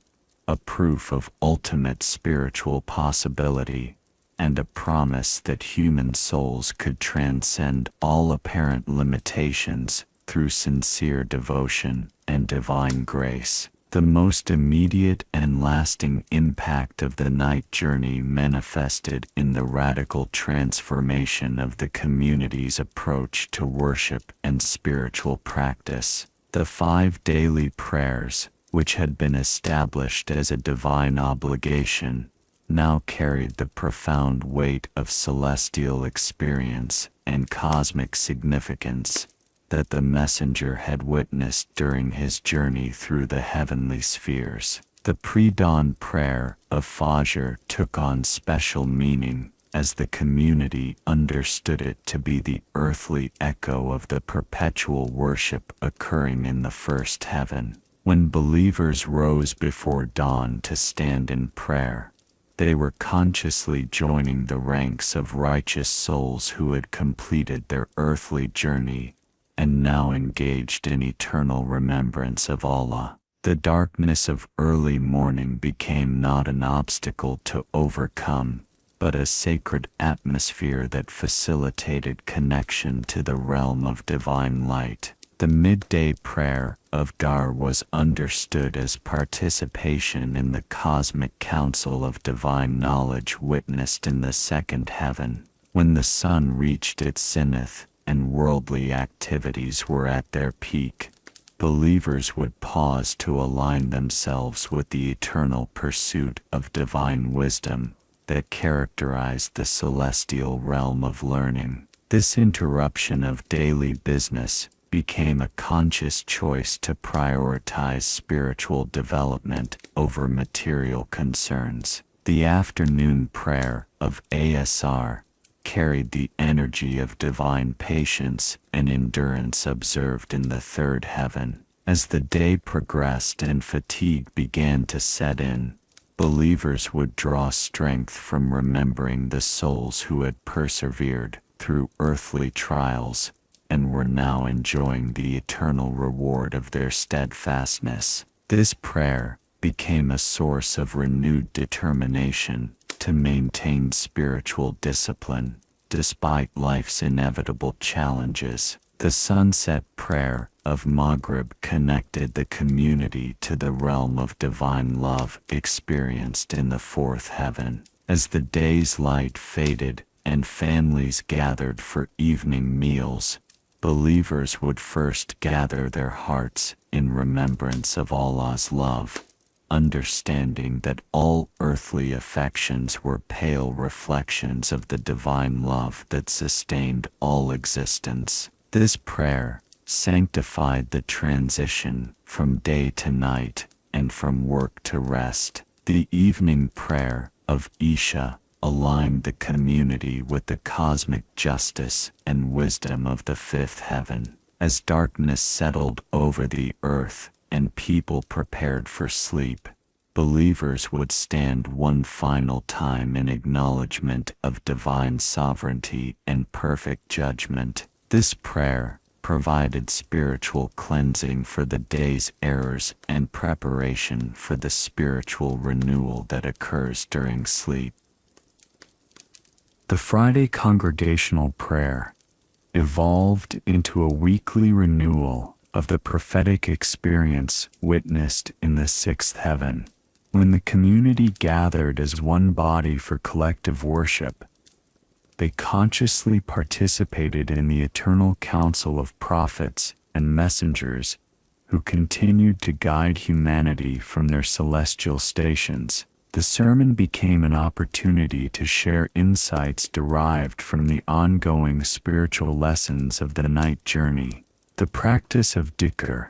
A: a proof of ultimate spiritual possibility, and a promise that human souls could transcend all apparent limitations through sincere devotion and divine grace. The most immediate and lasting impact of the night journey manifested in the radical transformation of the community's approach to worship and spiritual practice. The 5 daily prayers, which had been established as a divine obligation, now carried the profound weight of celestial experience and cosmic significance that the messenger had witnessed during his journey through the heavenly spheres. The pre-dawn prayer of Fajr took on special meaning, as the community understood it to be the earthly echo of the perpetual worship occurring in the first heaven. When believers rose before dawn to stand in prayer, they were consciously joining the ranks of righteous souls who had completed their earthly journey and now engaged in eternal remembrance of Allah. The darkness of early morning became not an obstacle to overcome, but a sacred atmosphere that facilitated connection to the realm of divine light. The midday prayer of Dar was understood as participation in the cosmic council of divine knowledge witnessed in the second heaven. When the sun reached its zenith and worldly activities were at their peak, believers would pause to align themselves with the eternal pursuit of divine wisdom that characterized the celestial realm of learning. This interruption of daily business became a conscious choice to prioritize spiritual development over material concerns. The afternoon prayer of Asr carried the energy of divine patience and endurance observed in the third heaven. As the day progressed and fatigue began to set in, believers would draw strength from remembering the souls who had persevered through earthly trials and were now enjoying the eternal reward of their steadfastness. This prayer became a source of renewed determination to maintain spiritual discipline despite life's inevitable challenges. The sunset prayer of Maghrib connected the community to the realm of divine love experienced in the fourth heaven. As the day's light faded and families gathered for evening meals, believers would first gather their hearts in remembrance of Allah's love
B: understanding that all earthly affections were pale reflections of the divine love that sustained all existence. This prayer sanctified the transition from day to night and from work to rest. The evening prayer of Isha aligned the community with the cosmic justice and wisdom of the fifth heaven. As darkness settled over the earth and people prepared for sleep, believers would stand one final time in acknowledgement of divine sovereignty and perfect judgment. This prayer provided spiritual cleansing for the day's errors and preparation for the spiritual renewal that occurs during sleep.
A: The Friday congregational prayer evolved into a weekly renewal of the prophetic experience witnessed in the sixth heaven. When the community gathered as one body for collective worship, they consciously participated in the eternal council of prophets and messengers who continued to guide humanity from their celestial stations. The sermon became an opportunity to share insights derived from the ongoing spiritual lessons of the night journey. The practice of dhikr,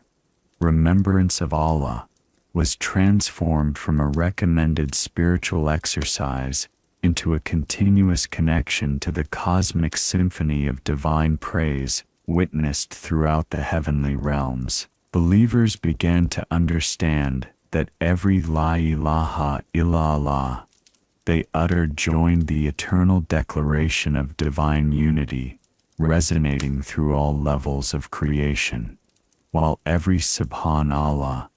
A: remembrance of Allah, was transformed from a recommended spiritual exercise into a continuous connection to the cosmic symphony of divine praise witnessed throughout the heavenly realms. Believers began to understand that every La ilaha illallah they uttered joined the eternal declaration of divine unity, resonating through all levels of creation, while every Subhanallah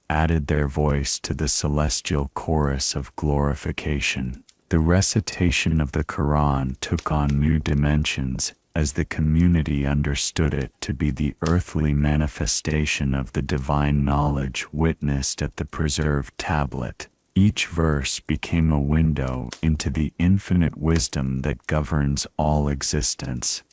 A: added their voice to the celestial chorus of glorification. The recitation of the Qur'an took on new dimensions as the community understood it to be the earthly manifestation of the divine knowledge witnessed at the preserved tablet. Each verse became a window into the infinite wisdom that governs all existence,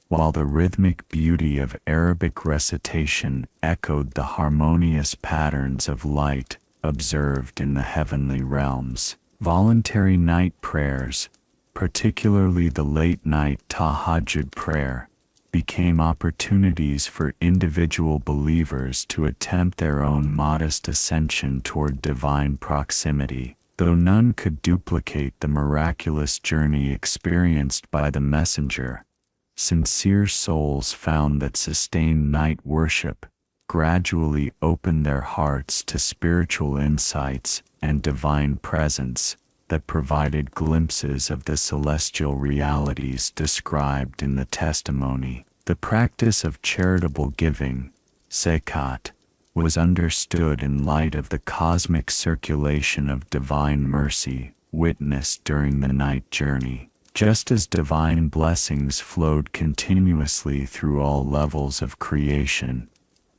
A: while the rhythmic beauty of Arabic recitation echoed the harmonious patterns of light observed in the heavenly realms. Voluntary night prayers, particularly the late-night tahajjud prayer, became opportunities for individual believers to attempt their own modest ascension toward divine proximity. Though none could duplicate the miraculous journey experienced by the messenger, sincere souls found that sustained night worship gradually opened their hearts to spiritual insights and divine presence that provided glimpses of the celestial realities described in the testimony. The practice of charitable giving, zakat, was understood in light of the cosmic circulation of divine mercy witnessed during the night journey. Just as divine blessings flowed continuously through all levels of creation,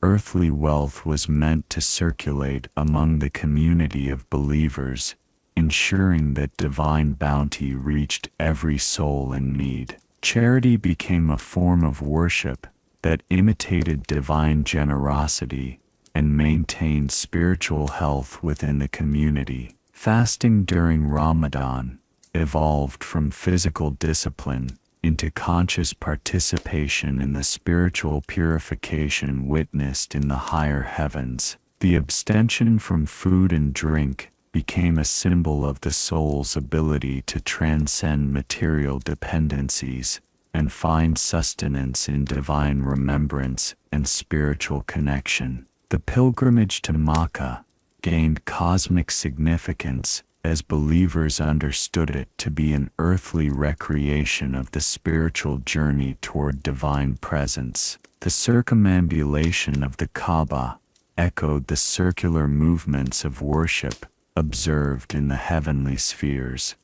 A: earthly wealth was meant to circulate among the community of believers, ensuring that divine bounty reached every soul in need. Charity became a form of worship that imitated divine generosity and maintained spiritual health within the community. Fasting during Ramadan evolved from physical discipline into conscious participation in the spiritual purification witnessed in the higher heavens. The abstention from food and drink became a symbol of the soul's ability to transcend material dependencies and find sustenance in divine remembrance and spiritual connection. The pilgrimage to Makkah gained cosmic significance as believers understood it to be an earthly recreation of the spiritual journey toward divine presence. The circumambulation of the Kaaba echoed the circular movements of worship observed in the heavenly spheres,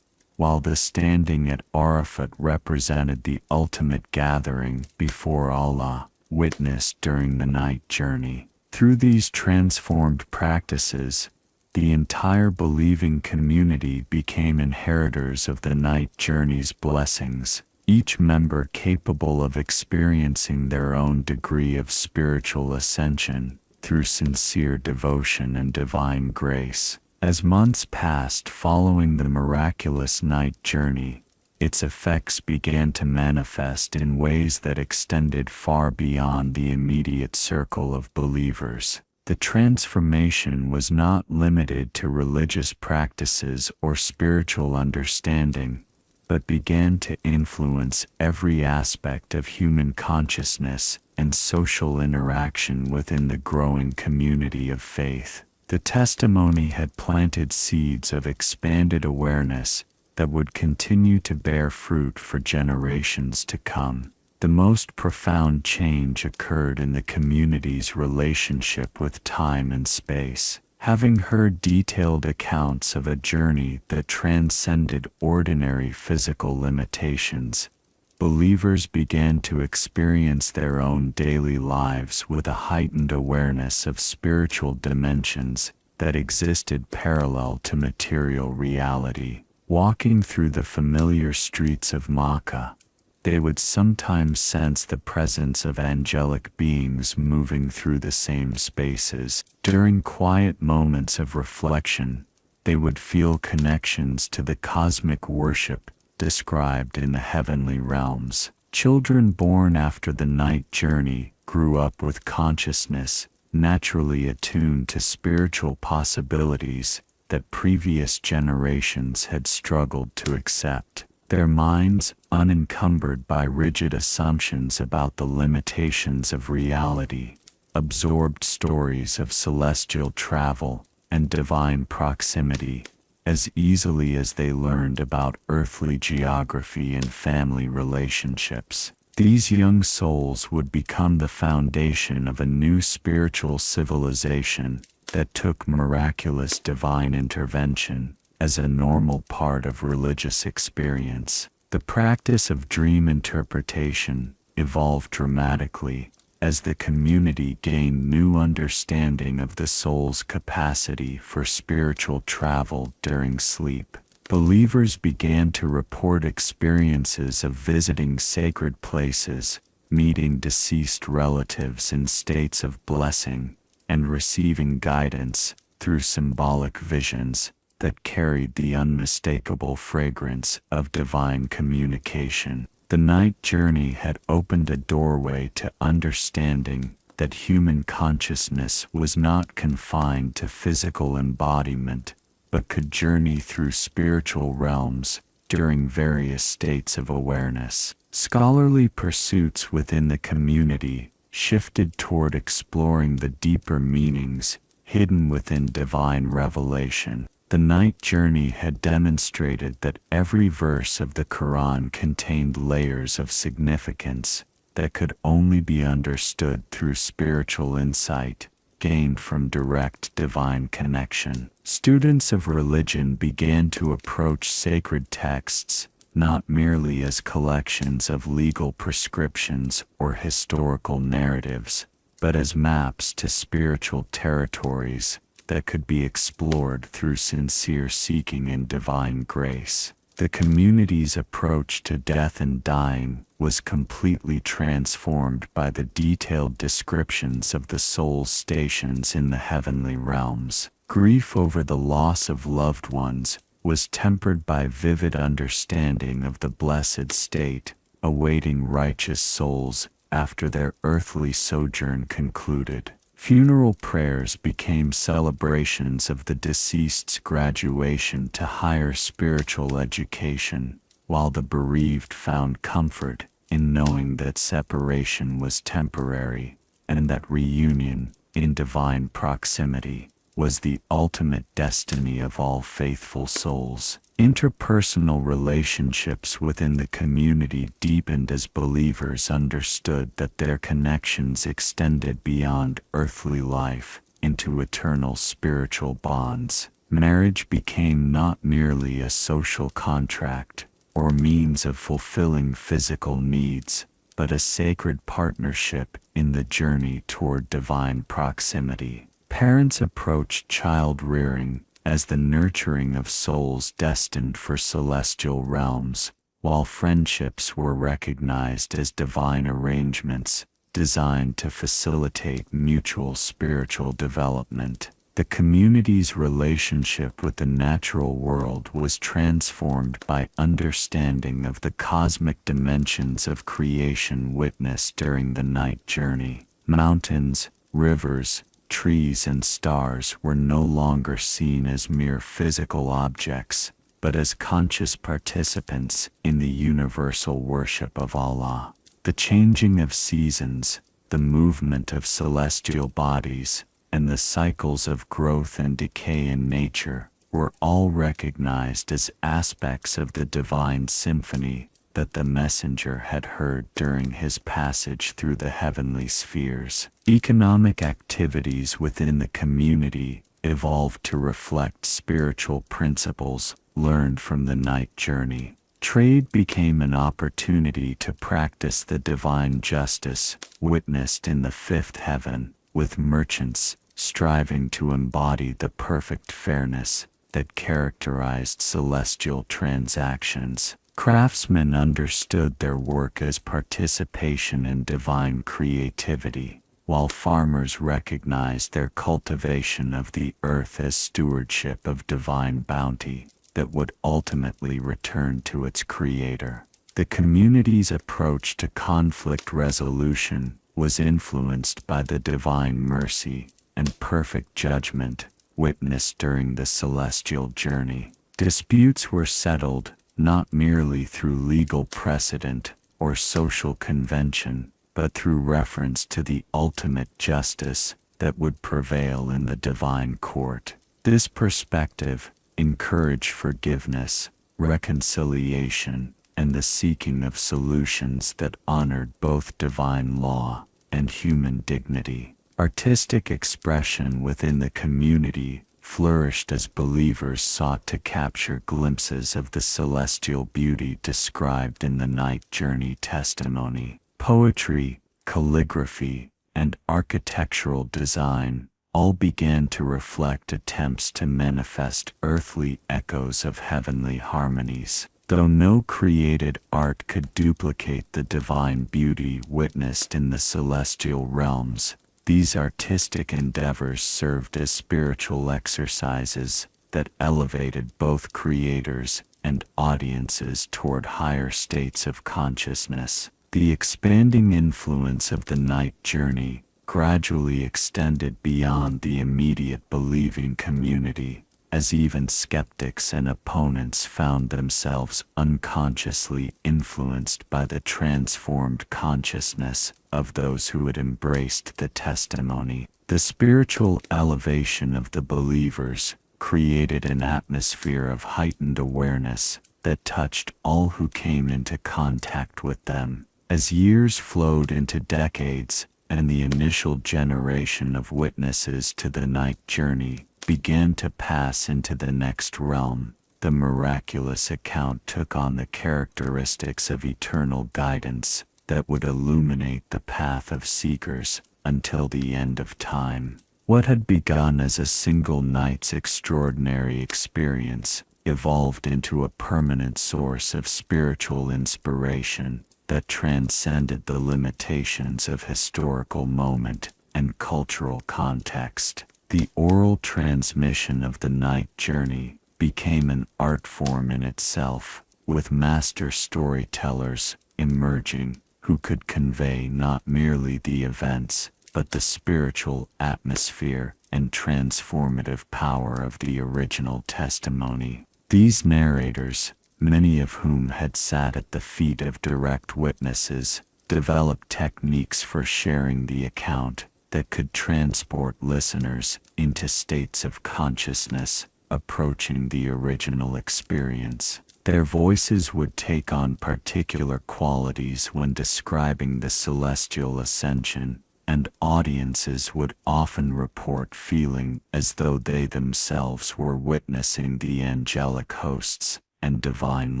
A: while the standing at Arafat represented the ultimate gathering before Allah, witnessed during the night journey. Through these transformed practices, the entire believing community became inheritors of the night journey's blessings, each member capable of experiencing their own degree of spiritual ascension
B: through sincere devotion and divine grace. As months passed following the miraculous night journey, its effects began to manifest in ways that extended far beyond the immediate circle of believers. The transformation was not limited to religious practices or spiritual understanding, but began to influence every aspect of human consciousness and social interaction within the growing community of faith. The testimony had planted seeds of expanded awareness that would continue to bear fruit for generations to come. The most profound change occurred in the community's relationship with time and space. Having heard detailed accounts of a journey that transcended ordinary physical limitations, believers began to experience their own daily lives with a heightened awareness of spiritual dimensions that existed parallel to material reality. Walking through the familiar streets of Makkah, they would sometimes sense the presence of angelic beings moving through the same spaces. During quiet moments of reflection, they would feel connections to the cosmic worship described in the heavenly realms. Children born after the night journey grew up with consciousness naturally attuned to spiritual possibilities that previous generations had struggled to accept. Their minds, unencumbered by rigid assumptions about the limitations of reality, absorbed stories of celestial travel and divine proximity as easily as they learned about earthly geography and family relationships. These young souls would become the foundation of a new spiritual civilization that took miraculous divine intervention as a normal part of religious experience. The practice of dream interpretation evolved dramatically as the community gained new understanding of the soul's capacity for spiritual travel during sleep. Believers began to report experiences of visiting sacred places, meeting deceased relatives in states of blessing, and receiving guidance through symbolic visions that carried the unmistakable fragrance of divine communication. The night journey had opened a doorway to understanding that human consciousness was not confined to physical embodiment, but could journey through spiritual realms during various states of awareness. Scholarly pursuits within the community shifted toward exploring the deeper meanings hidden within divine revelation. The night journey had demonstrated that every verse of the Qur'an contained layers of significance that could only be understood through spiritual insight gained from direct divine connection. Students of religion began to approach sacred texts not merely as collections of legal prescriptions or historical narratives, but as maps to spiritual territories that could be explored through sincere seeking in divine grace. The community's approach to death and dying was completely transformed by the detailed descriptions of the soul's stations in the heavenly realms. Grief over the loss of loved ones was tempered by vivid understanding of the blessed state awaiting righteous souls after their earthly sojourn concluded. Funeral prayers became celebrations of the deceased's graduation to higher spiritual education, while the bereaved found comfort in knowing that separation was temporary, and that reunion, in divine proximity, was the ultimate destiny of all faithful souls. Interpersonal relationships within the community deepened as believers understood that their connections extended beyond earthly life into eternal spiritual bonds. Marriage became not merely a social contract or means of fulfilling physical needs, but a sacred partnership in the journey toward divine proximity. Parents approached child rearing as the nurturing of souls destined for celestial realms, while friendships were recognized as divine arrangements designed to facilitate mutual spiritual development. The community's relationship with the natural world was transformed by understanding of the cosmic dimensions of creation witnessed during the night journey. Mountains, rivers, trees, and stars were no longer seen as mere physical objects, but as conscious participants in the universal worship of Allah. The changing of seasons, the movement of celestial bodies, and the cycles of growth and decay in nature were all recognized as aspects of the divine symphony that the messenger had heard during his passage through the heavenly spheres. Economic activities within the community evolved to reflect spiritual principles learned from the night journey. Trade became an opportunity to practice the divine justice witnessed in the fifth heaven, with merchants striving to embody the perfect fairness that characterized celestial transactions. Craftsmen understood their work as participation in divine creativity, while farmers recognized their cultivation of the earth as stewardship of divine bounty that would ultimately return to its creator. The community's approach to conflict resolution was influenced by the divine mercy and perfect judgment witnessed during the celestial journey. Disputes were settled not merely through legal precedent or social convention, but through reference to the ultimate justice that would prevail in the divine court. This perspective encouraged forgiveness, reconciliation, and the seeking of solutions that honored both divine law and human dignity. Artistic expression within the community flourished as believers sought to capture glimpses of the celestial beauty described in the night journey testimony. Poetry, calligraphy, and architectural design all began to reflect attempts to manifest earthly echoes of heavenly harmonies. Though no created art could duplicate the divine beauty witnessed in the celestial realms, these artistic endeavors served as spiritual exercises that elevated both creators and audiences toward higher states of consciousness. The expanding influence of the night journey gradually extended beyond the immediate believing community, as even skeptics and opponents found themselves unconsciously influenced by the transformed consciousness of those who had embraced the testimony. The spiritual elevation of the believers created an atmosphere of heightened awareness that touched all who came into contact with them. As years flowed into decades, and the initial generation of witnesses to the night journey began to pass into the next realm, the miraculous account took on the characteristics of eternal guidance that would illuminate the path of seekers until the end of time. What had begun as a single night's extraordinary experience evolved into a permanent source of spiritual inspiration that transcended the limitations of historical moment and cultural context. The oral transmission of the night journey became an art form in itself, with master storytellers emerging who could convey not merely the events, but the spiritual atmosphere and transformative power of the original testimony. These narrators, many of whom had sat at the feet of direct witnesses, developed techniques for sharing the account that could transport listeners into states of consciousness approaching the original experience. Their voices would take on particular qualities when describing the celestial ascension, and audiences would often report feeling as though they themselves were witnessing the angelic hosts and divine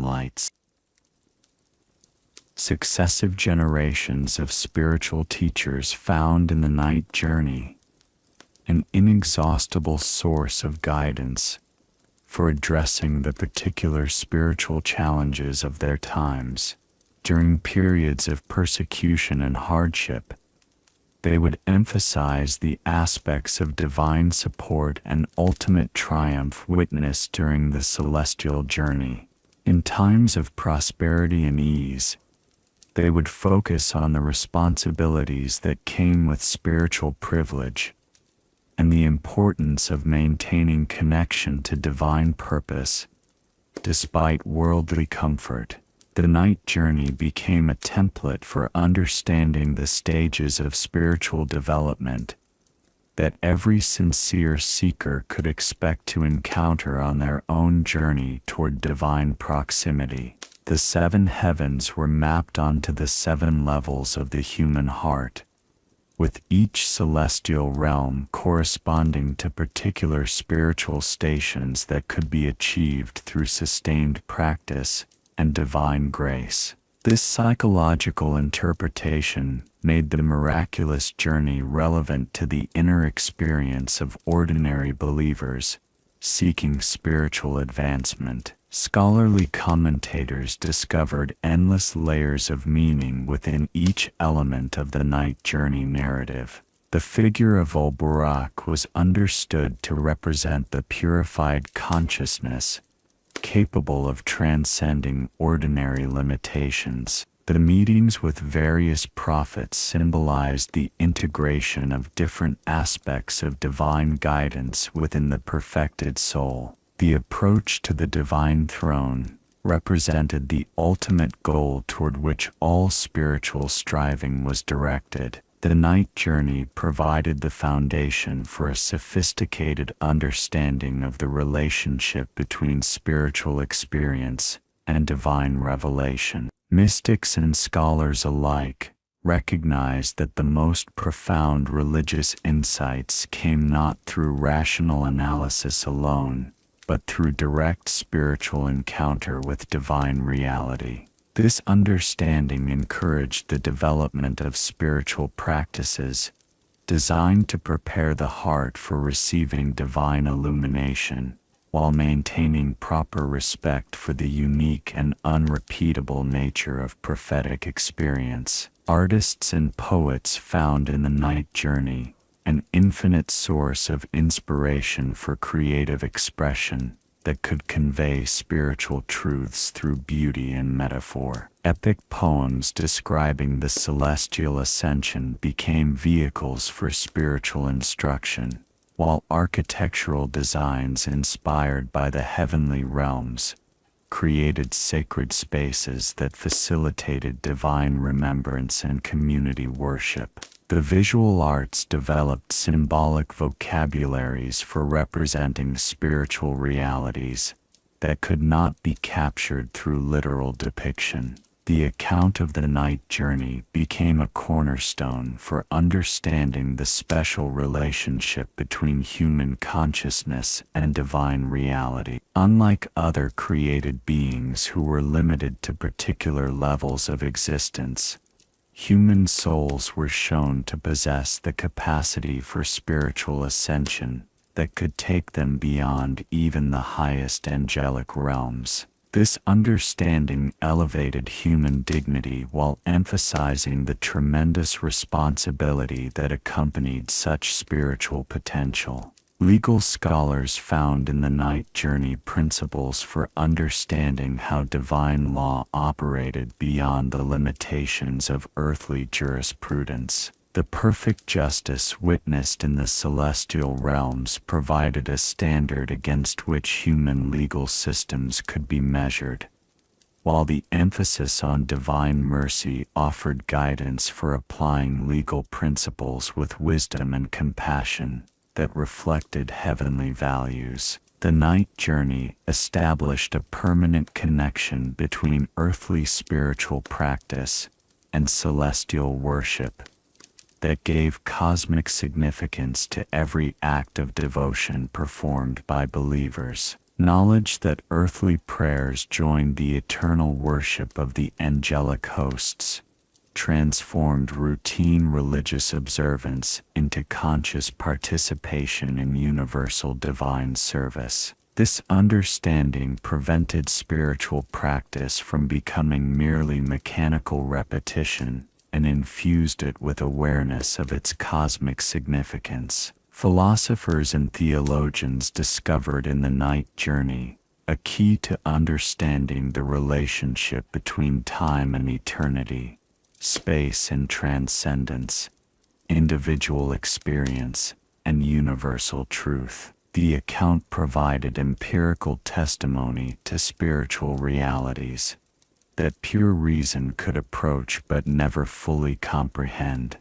B: lights.
A: Successive generations of spiritual teachers found in the night journey an inexhaustible source of guidance for addressing the particular spiritual challenges of their times. During periods of persecution and hardship, They would emphasize the aspects of divine support and ultimate triumph witnessed during the celestial journey. In times of prosperity and ease, they would focus on the responsibilities that came with spiritual privilege and the importance of maintaining connection to divine purpose. Despite worldly comfort, the night journey became a template for understanding the stages of spiritual development that every sincere seeker could expect to encounter on their own journey toward divine proximity. The 7 heavens were mapped onto the 7 levels of the human heart, with each celestial realm corresponding to particular spiritual stations that could be achieved through sustained practice and divine grace. This psychological interpretation made the miraculous journey relevant to the inner experience of ordinary believers seeking spiritual advancement. Scholarly commentators discovered endless layers of meaning within each element of the night journey narrative. The figure of Ul-Burak was understood to represent the purified consciousness, capable of transcending ordinary limitations. The meetings with various prophets symbolized the integration of different aspects of divine guidance within the perfected soul. The approach to the divine throne represented the ultimate goal toward which all spiritual striving was directed. The night journey provided the foundation for a sophisticated understanding of the relationship between spiritual experience and divine revelation. Mystics and scholars alike recognized that the most profound religious insights came not through rational analysis alone, but through direct spiritual encounter with divine reality. This understanding encouraged the development of spiritual practices designed to prepare the heart for receiving divine illumination, while maintaining proper respect for the unique and unrepeatable nature of prophetic experience. Artists and poets found in the night journey an infinite source of inspiration for creative expression that could convey spiritual truths through beauty and metaphor. Epic poems describing the celestial ascension became vehicles for spiritual instruction, while architectural designs inspired by the heavenly realms created sacred spaces that facilitated divine remembrance and community worship. The visual arts developed symbolic vocabularies for representing spiritual realities that could not be captured through literal depiction. The account of the night journey became a cornerstone for understanding the special relationship between human consciousness and divine reality. Unlike other created beings who were limited to particular levels of existence, human souls were shown to possess the capacity for spiritual ascension that could take them beyond even the highest angelic realms. This understanding elevated human dignity while emphasizing the tremendous responsibility that accompanied such spiritual potential. Legal scholars found in the night journey principles for understanding how divine law operated beyond the limitations of earthly jurisprudence. The perfect justice witnessed in the celestial realms provided a standard against which human legal systems could be measured, while the emphasis on divine mercy offered guidance for applying legal principles with wisdom and compassion that reflected heavenly values. The night journey established a permanent connection between earthly spiritual practice and celestial worship that gave cosmic significance to every act of devotion performed by believers. Knowledge that earthly prayers joined the eternal worship of the angelic hosts transformed routine religious observance into conscious participation in universal divine service. This understanding prevented spiritual practice from becoming merely mechanical repetition
B: and infused it with awareness of its cosmic significance. Philosophers and theologians discovered in the night journey a key to understanding the relationship between time and eternity, space and transcendence, individual experience, and universal truth. The account provided empirical testimony to spiritual realities that pure reason could approach but never fully comprehend,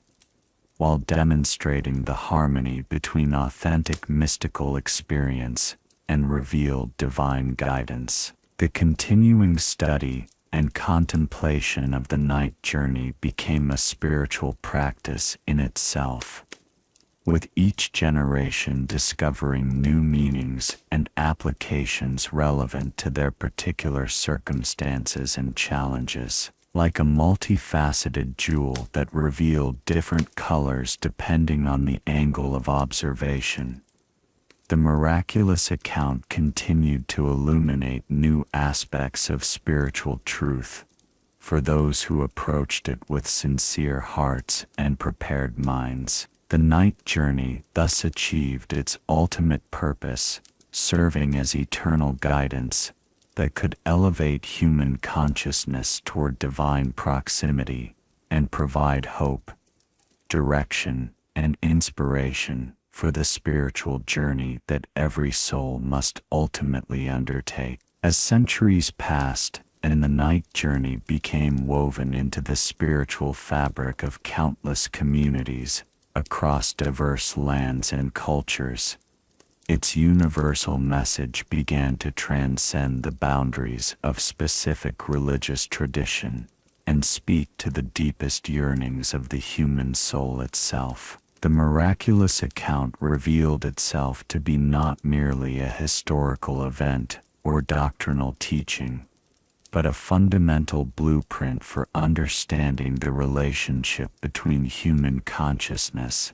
B: while demonstrating the harmony between authentic mystical experience and revealed divine guidance. The continuing study and contemplation of the night journey became a spiritual practice in itself, with each generation discovering new meanings and applications relevant to their particular circumstances and challenges. Like a multifaceted jewel that revealed different colors depending on the angle of observation, the miraculous account continued to illuminate new aspects of spiritual truth for those who approached it with sincere hearts and prepared minds. The night journey thus achieved its ultimate purpose, serving as eternal guidance that could elevate human consciousness toward divine proximity and provide hope, direction, and inspiration for the spiritual journey that every soul must ultimately undertake. As centuries passed and the night journey became woven into the spiritual fabric of countless communities across diverse lands and cultures, its universal message began to transcend the boundaries of specific religious tradition and speak to the deepest yearnings of the human soul itself. The miraculous account revealed itself to be not merely a historical event or doctrinal teaching, but a fundamental blueprint for understanding the relationship between human consciousness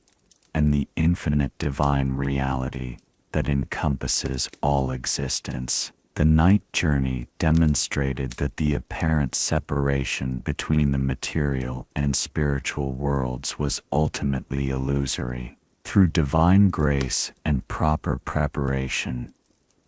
B: and the infinite divine reality that encompasses all existence. The night journey demonstrated that the apparent separation between the material and spiritual worlds was ultimately illusory. Through divine grace and proper preparation,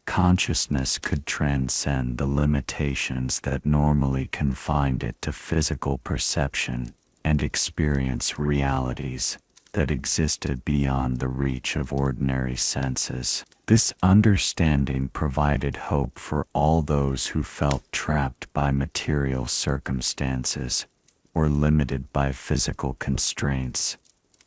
B: consciousness could transcend the limitations that normally confined it to physical perception and experience realities that existed beyond the reach of ordinary senses. This understanding provided hope for all those who felt trapped by material circumstances or limited by physical constraints,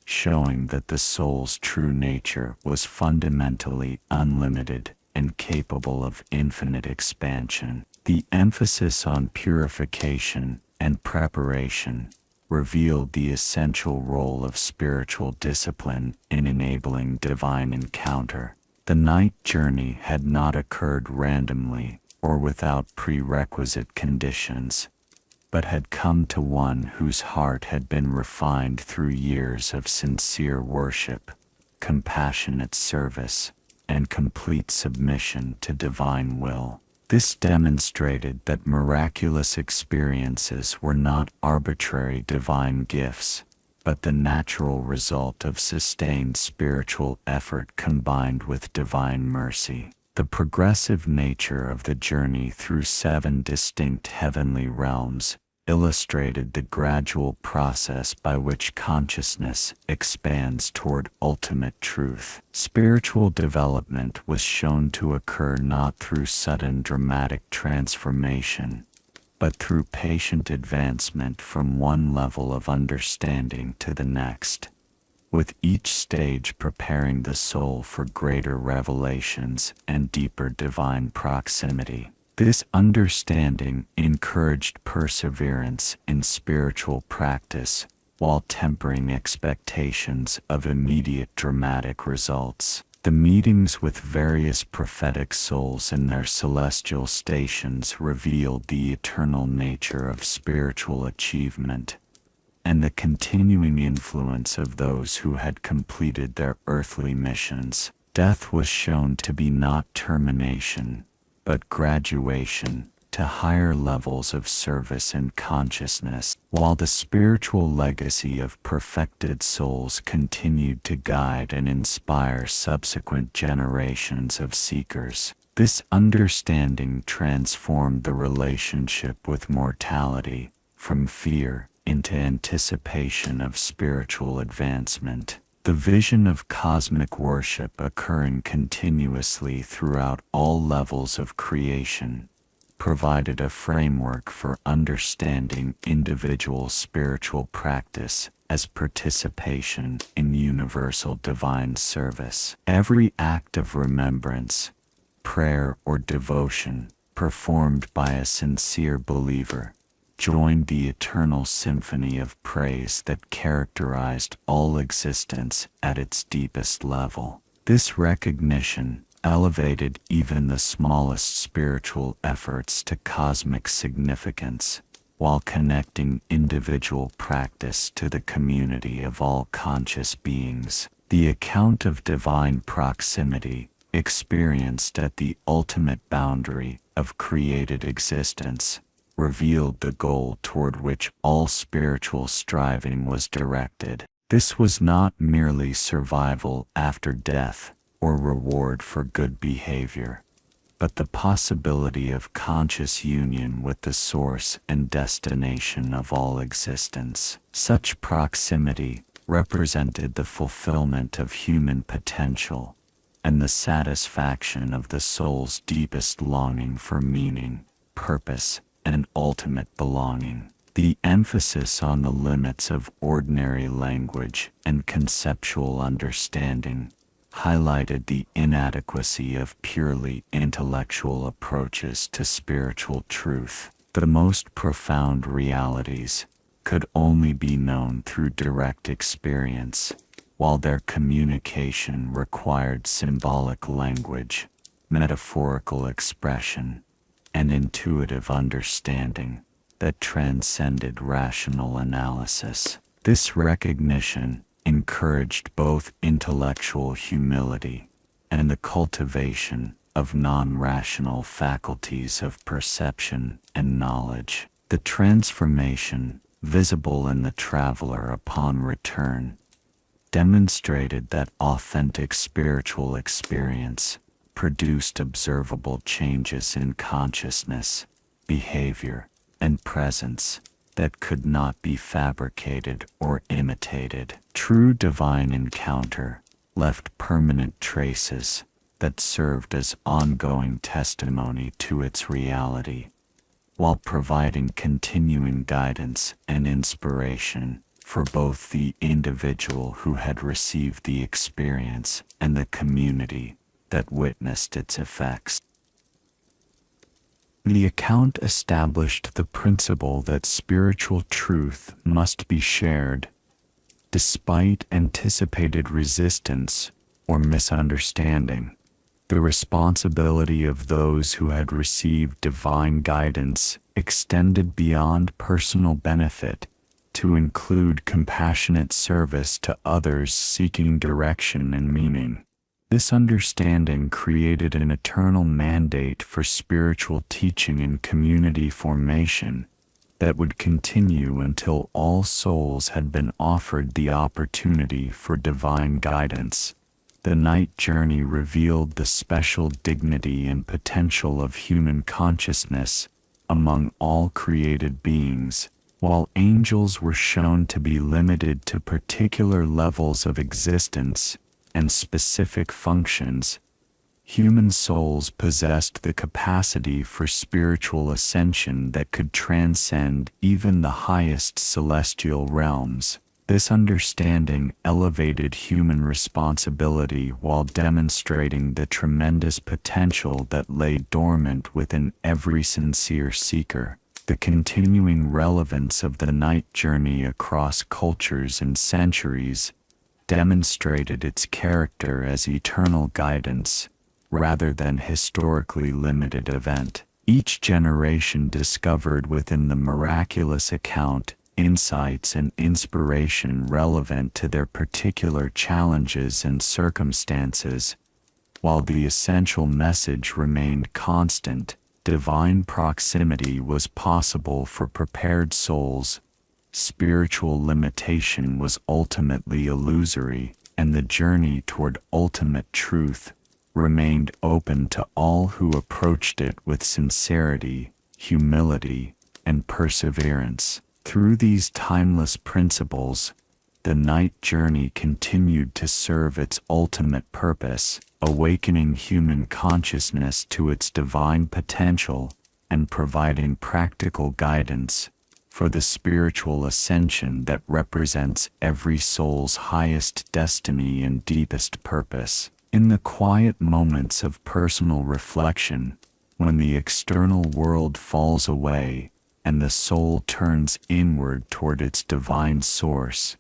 B: showing that the soul's true nature was fundamentally unlimited and capable of infinite expansion. The emphasis on purification and preparation revealed the essential role of spiritual discipline in enabling divine encounter. The night journey had not occurred randomly or without prerequisite conditions, but had come to one whose heart had been refined through years of sincere worship, compassionate service, and complete submission to divine will. This demonstrated that miraculous experiences were not arbitrary divine gifts, but the natural result of sustained spiritual effort combined with divine mercy. The progressive nature of the journey through 7 distinct heavenly realms illustrated the gradual process by which consciousness expands toward ultimate truth. Spiritual development was shown to occur not through sudden dramatic transformation, but through patient advancement from one level of understanding to the next, with each stage preparing the soul for greater revelations and deeper divine proximity. This understanding encouraged perseverance in spiritual practice while tempering expectations of immediate dramatic results. The meetings with various prophetic souls in their celestial stations revealed the eternal nature of spiritual achievement and the continuing influence of those who had completed their earthly missions. Death was shown to be not termination, but graduation, to higher levels of service and consciousness, while the spiritual legacy of perfected souls continued to guide and inspire subsequent generations of seekers. This understanding transformed the relationship with mortality from fear into anticipation of spiritual advancement. The vision of cosmic worship occurring continuously throughout all levels of creation provided a framework for understanding individual spiritual practice as participation in universal divine service. Every act of remembrance, prayer, or devotion performed by a sincere believer joined the eternal symphony of praise that characterized all existence at its deepest level. This recognition elevated even the smallest spiritual efforts to cosmic significance, while connecting individual practice to the community of all conscious beings. The account of divine proximity, experienced at the ultimate boundary of created existence, revealed the goal toward which all spiritual striving was directed. This was not merely survival after death or reward for good behavior, but the possibility of conscious union with the source and destination of all existence. Such proximity represented the fulfillment of human potential and the satisfaction of the soul's deepest longing for meaning, purpose, and ultimate belonging. The emphasis on the limits of ordinary language and conceptual understanding highlighted the inadequacy of purely intellectual approaches to spiritual truth. The most profound realities could only be known through direct experience, while their communication required symbolic language, metaphorical expression, and intuitive understanding that transcended rational analysis. This recognition encouraged both intellectual humility and the cultivation of non-rational faculties of perception and knowledge. The transformation visible in the traveler upon return demonstrated that authentic spiritual experience produced observable changes in consciousness, behavior, and presence that could not be fabricated or imitated. True divine encounter left permanent traces that served as ongoing testimony to its reality, while providing continuing guidance and inspiration for both the individual who had received the experience and the community that witnessed its effects. The account established the principle that spiritual truth must be shared, despite anticipated resistance or misunderstanding. The responsibility of those who had received divine guidance extended beyond personal benefit to include compassionate service to others seeking direction and meaning. This understanding created an eternal mandate for spiritual teaching and community formation that would continue until all souls had been offered the opportunity for divine guidance. The night journey revealed the special dignity and potential of human consciousness among all created beings. While angels were shown to be limited to particular levels of existence and specific functions, human souls possessed the capacity for spiritual ascension that could transcend even the highest celestial realms. This understanding elevated human responsibility while demonstrating the tremendous potential that lay dormant within every sincere seeker. The continuing relevance of the night journey across cultures and centuries demonstrated its character as eternal guidance, rather than historically limited event. Each generation discovered within the miraculous account insights and inspiration relevant to their particular challenges and circumstances, while the essential message remained constant:
A: divine proximity was possible for prepared souls, spiritual limitation was ultimately illusory, and the journey toward ultimate truth remained open to all who approached it with sincerity, humility, and perseverance. Through these timeless principles, the night journey continued to serve its ultimate purpose, awakening human consciousness to its divine potential and providing practical guidance for the spiritual ascension that represents every soul's highest destiny and deepest purpose. In the quiet moments of personal reflection, when the external world falls away and the soul turns inward toward its divine source,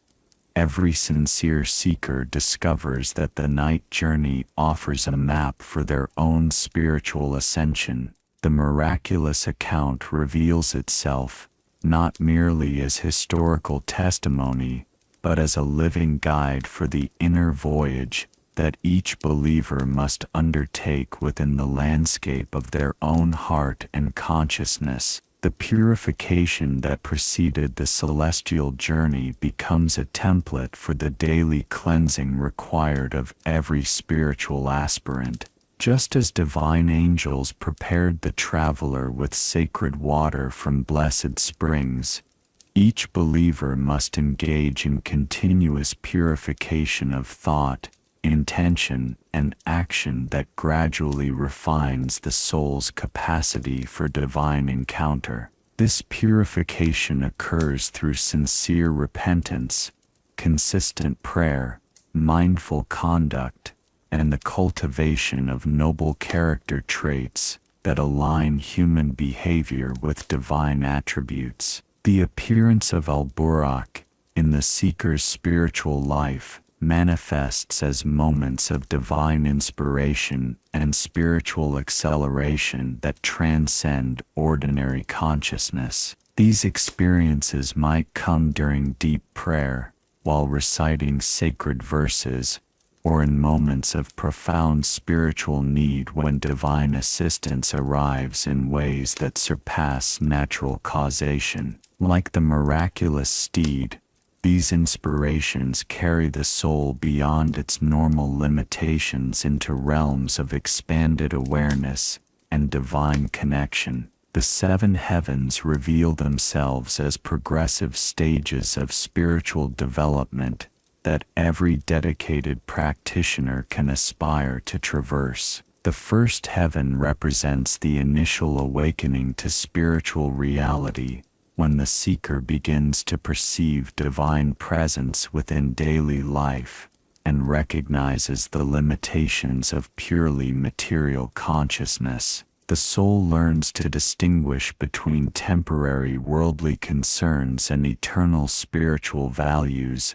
A: every sincere seeker discovers that the night journey offers a map for their own spiritual ascension. The miraculous account reveals itself not merely as historical testimony, but as a living guide for the inner voyage that each believer must undertake within the landscape of their own heart and consciousness. The purification that preceded the celestial journey becomes a template for the daily cleansing required of every spiritual aspirant. Just as divine angels prepared the traveler with sacred water from blessed springs, each believer must engage in continuous purification of thought, intention, and action that gradually refines the soul's capacity for divine encounter. This purification occurs through sincere repentance, consistent prayer, mindful conduct, and the cultivation of noble character traits that align human behavior with divine attributes. The appearance of Al-Buraq in the seeker's spiritual life manifests as moments of divine inspiration and spiritual acceleration that transcend ordinary consciousness. These experiences might come during deep prayer, while reciting sacred verses, or in moments of profound spiritual need when divine assistance arrives in ways that surpass natural causation. Like the miraculous steed, these inspirations carry the soul beyond its normal limitations into realms of expanded awareness and divine connection. The seven heavens reveal themselves as progressive stages of spiritual development that every dedicated practitioner can aspire to traverse. The first heaven represents the initial awakening to spiritual reality, when the seeker begins to perceive divine presence within daily life and recognizes the limitations of purely material consciousness. The soul learns to distinguish between temporary worldly concerns and eternal spiritual values,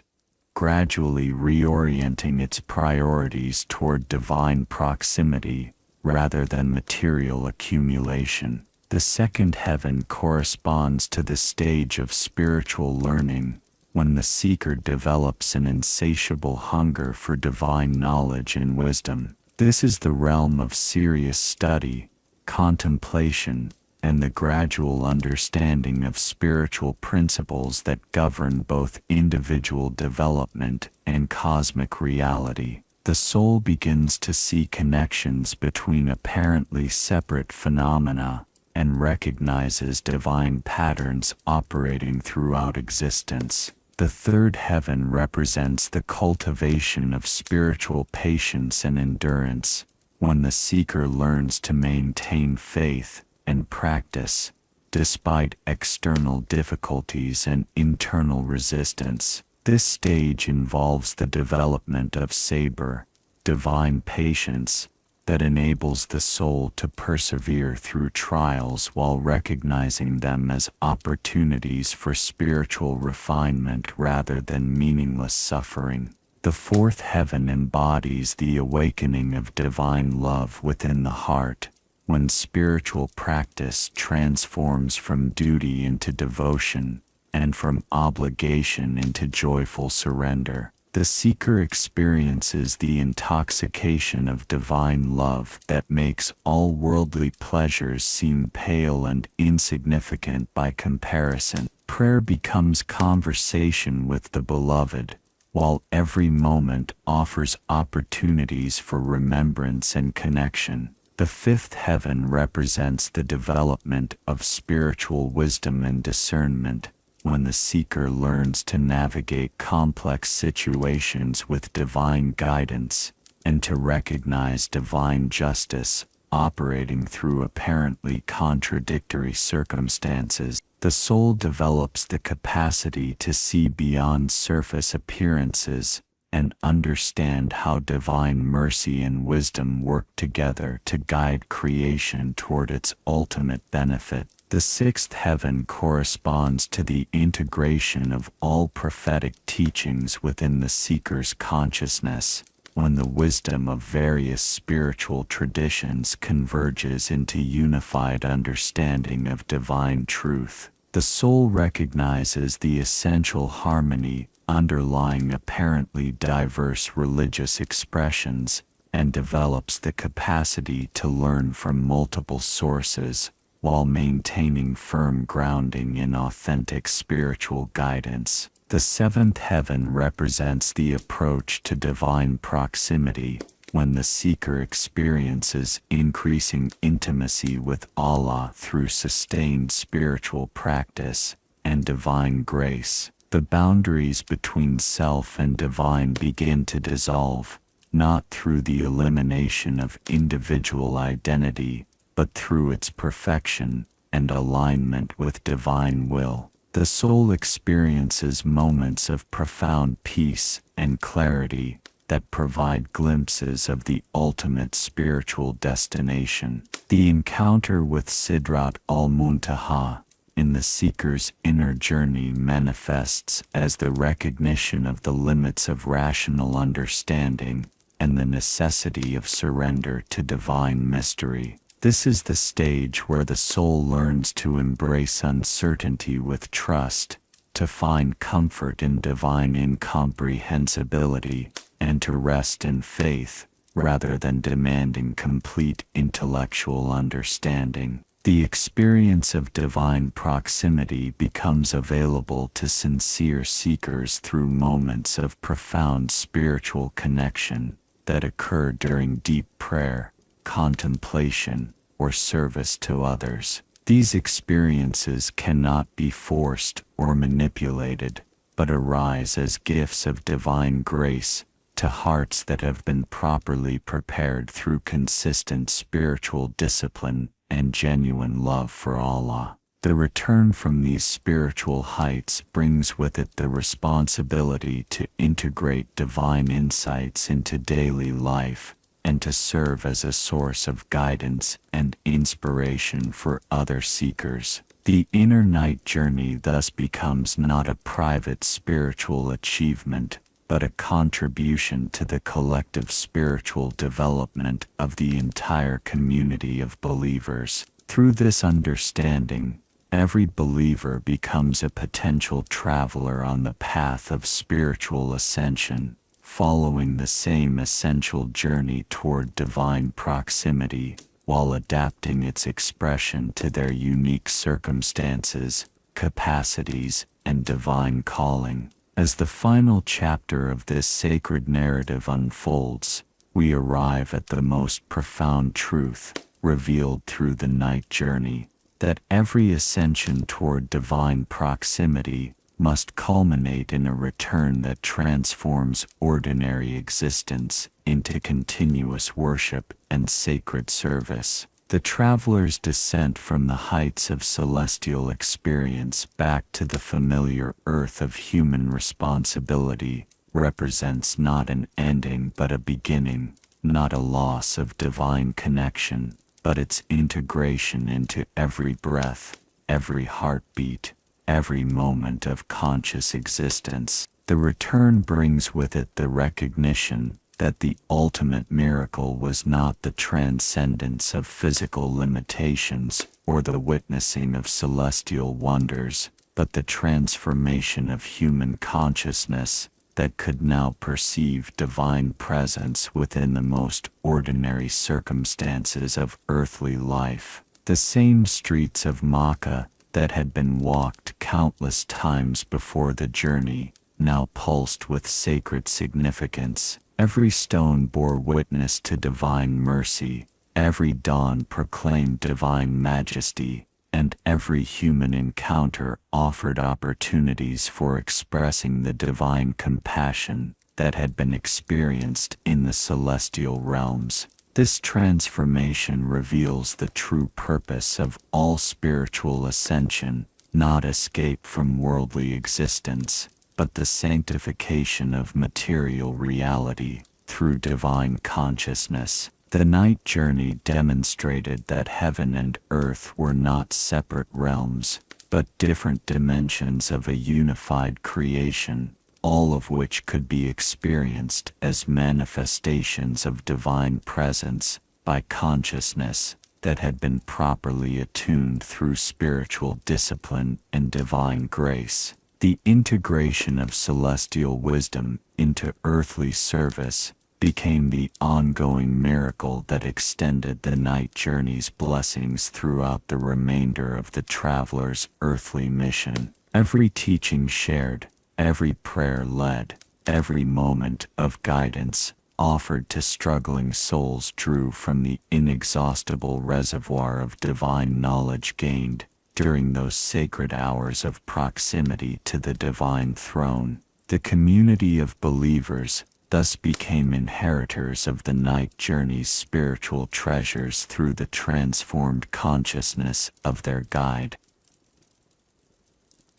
A: gradually reorienting its priorities toward divine proximity rather than material accumulation. The second heaven corresponds to the stage of spiritual learning, when the seeker develops an insatiable hunger for divine knowledge and wisdom. This is the realm of serious study, contemplation, and the gradual understanding of spiritual principles that govern both individual development and cosmic reality. The soul begins to see connections between apparently separate phenomena and recognizes divine patterns operating throughout existence. The third heaven represents the cultivation of spiritual patience and endurance, when the seeker learns to maintain faith and practice despite external difficulties and internal resistance. This stage involves the development of saber, divine patience, that enables the soul to persevere through trials while recognizing them as opportunities for spiritual refinement rather than meaningless suffering. The fourth heaven embodies the awakening of divine love within the heart, when spiritual practice transforms from duty into devotion and from obligation into joyful surrender.
B: The seeker experiences the intoxication of divine love that makes all worldly pleasures seem pale and insignificant by comparison. Prayer becomes conversation with the beloved, while every moment offers opportunities for remembrance and connection. The fifth heaven represents the development of spiritual wisdom and discernment, when the seeker learns to navigate complex situations with divine guidance, and to recognize divine justice operating through apparently contradictory circumstances. The soul develops the capacity to see beyond surface appearances and understand how divine mercy and wisdom work together to guide creation toward its ultimate benefit. The sixth heaven corresponds to the integration of all prophetic teachings within the seeker's consciousness, when the wisdom of various spiritual traditions converges into unified understanding of divine truth. The soul recognizes the essential harmony underlying apparently diverse religious expressions and develops the capacity to learn from multiple sources, while maintaining firm grounding in authentic spiritual guidance. The seventh heaven represents the approach to divine proximity, when the seeker experiences increasing intimacy with Allah through sustained spiritual practice and divine grace. The boundaries between self and divine begin to dissolve, not through the elimination of individual identity, but through its perfection and alignment with divine will. The soul experiences moments of profound peace and clarity that provide glimpses of the ultimate spiritual destination. The encounter with Sidrat al-Muntaha in the seeker's inner journey manifests as the recognition of the limits of rational understanding and the necessity of surrender to divine mystery. This is the stage where the soul learns to embrace uncertainty with trust, to find comfort in divine incomprehensibility, and to rest in faith, rather than demanding complete intellectual understanding. The experience of divine proximity becomes available to sincere seekers through moments of profound spiritual connection that occur during deep prayer, contemplation, or service to others. These experiences cannot be forced or manipulated, but arise as gifts of divine grace to hearts that have been properly prepared through consistent spiritual discipline and genuine love for Allah. The return from these spiritual heights brings with it the responsibility to integrate divine insights into daily life and to serve as a source of guidance and inspiration for other seekers. The inner night journey thus becomes not a private spiritual achievement, but a contribution to the collective spiritual development of the entire community of believers. Through this understanding, every believer becomes a potential traveler on the path of spiritual ascension, following the same essential journey toward divine proximity, while adapting its expression to their unique circumstances, capacities, and divine calling. As the final chapter of this sacred narrative unfolds, we arrive at the most profound truth, revealed through the night journey, that every ascension toward divine proximity must culminate in a return that transforms ordinary existence into continuous worship and sacred service. The traveler's descent from the heights of celestial experience back to the familiar earth of human responsibility represents not an ending but a beginning, not a loss of divine connection, but its integration into every breath, every heartbeat, every moment of conscious existence. The return brings with it the recognition that the ultimate miracle was not the transcendence of physical limitations or the witnessing of celestial wonders, but the transformation of human consciousness, that could now perceive divine presence within the most ordinary circumstances of earthly life. The same streets of Makkah that had been walked countless times before the journey now pulsed with sacred significance. Every stone bore witness to divine mercy, every dawn proclaimed divine majesty, and every human encounter offered opportunities for expressing the divine compassion that had been experienced in the celestial realms. This transformation reveals the true purpose of all spiritual ascension, not escape from worldly existence, but the sanctification of material reality through divine consciousness. The night journey demonstrated that heaven and earth were not separate realms, but different dimensions of a unified creation, all of which could be experienced as manifestations of divine presence by consciousness that had been properly attuned through spiritual discipline and divine grace. The integration of celestial wisdom into earthly service became the ongoing miracle that extended the night journey's blessings throughout the remainder of the traveler's earthly mission. Every teaching shared, every prayer led, every moment of guidance offered to struggling souls drew from the inexhaustible reservoir of divine knowledge gained during those sacred hours of proximity to the divine throne. The community of believers thus became inheritors of the night journey's spiritual treasures through the transformed consciousness of their guide.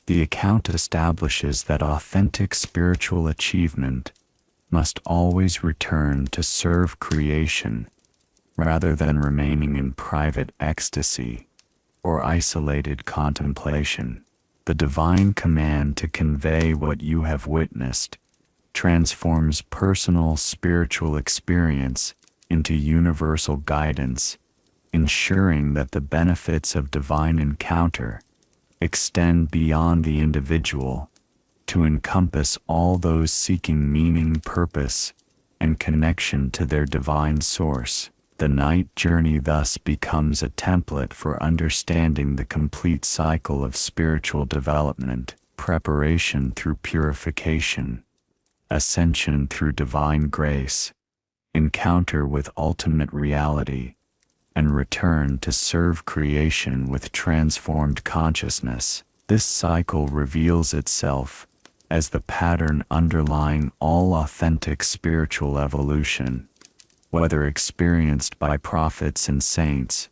A: The account establishes that authentic spiritual achievement must always return to serve creation, rather than remaining in private ecstasy or isolated contemplation. The divine command to convey what you have witnessed transforms personal spiritual experience into universal guidance, ensuring that the benefits of divine encounter extend beyond the individual to encompass all those seeking meaning, purpose, and connection to their divine source. The night journey thus becomes a template for understanding the complete cycle of spiritual development: preparation through purification, ascension through divine grace, encounter with ultimate reality, and return to serve creation with transformed consciousness. This cycle reveals itself as the pattern underlying all authentic spiritual evolution, whether experienced by prophets and saints,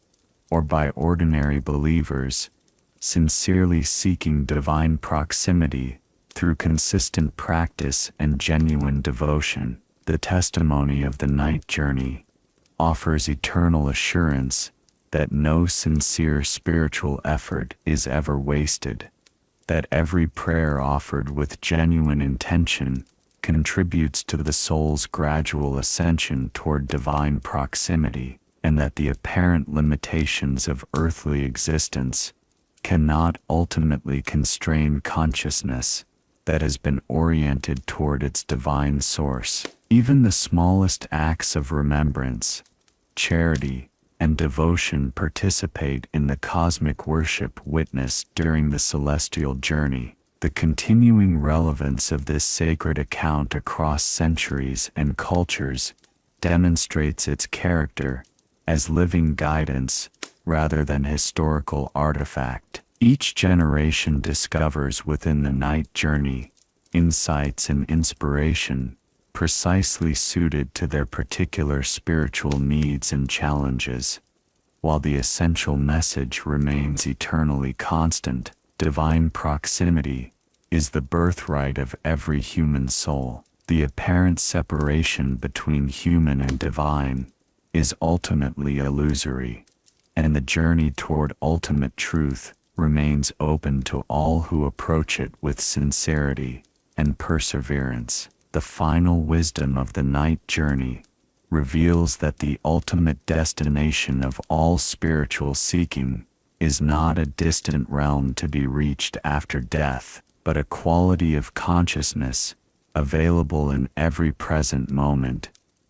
A: or by ordinary believers, sincerely seeking divine proximity through consistent practice and genuine devotion. The testimony of the night journey offers eternal assurance that no sincere spiritual effort is ever wasted, that every prayer offered with genuine intention contributes to the soul's gradual ascension toward divine proximity, and that the apparent limitations of earthly existence cannot ultimately constrain consciousness that has been oriented toward its divine source. Even the smallest acts of remembrance, charity, and devotion participate in the cosmic worship witnessed during the celestial journey. The continuing relevance of this sacred account across centuries and cultures demonstrates its character as living guidance rather than historical artifact. Each generation discovers within the night journey insights and inspiration precisely suited to their particular spiritual needs and challenges, while the essential message remains eternally constant. Divine proximity is the birthright of every human soul. The apparent separation between human and divine is ultimately illusory, and the journey toward ultimate truth remains open to all who approach it with sincerity and perseverance. The final wisdom of the night journey reveals that the ultimate destination of all spiritual seeking is not a distant realm to be reached after death, but a quality of consciousness
B: available in every present moment,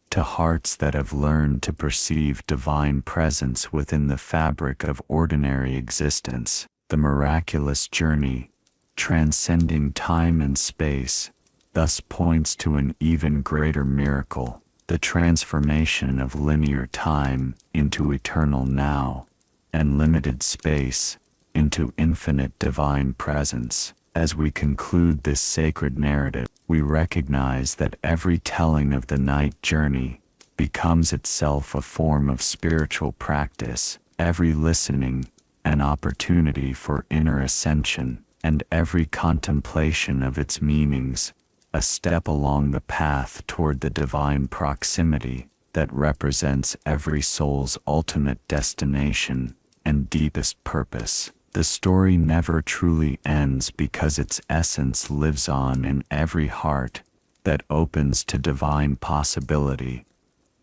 B: to hearts that have learned to perceive divine presence within the fabric of ordinary existence. The miraculous journey, transcending time and space, thus points to an even greater miracle, the transformation of linear time into eternal now, and limited space into infinite divine presence. As we conclude this sacred narrative, we recognize that every telling of the night journey becomes itself a form of spiritual practice, every listening an opportunity for inner ascension, and every contemplation of its meanings a step along the path toward the divine proximity that represents every soul's ultimate destination and deepest purpose. The story never truly ends because its essence lives on in every heart that opens to divine possibility,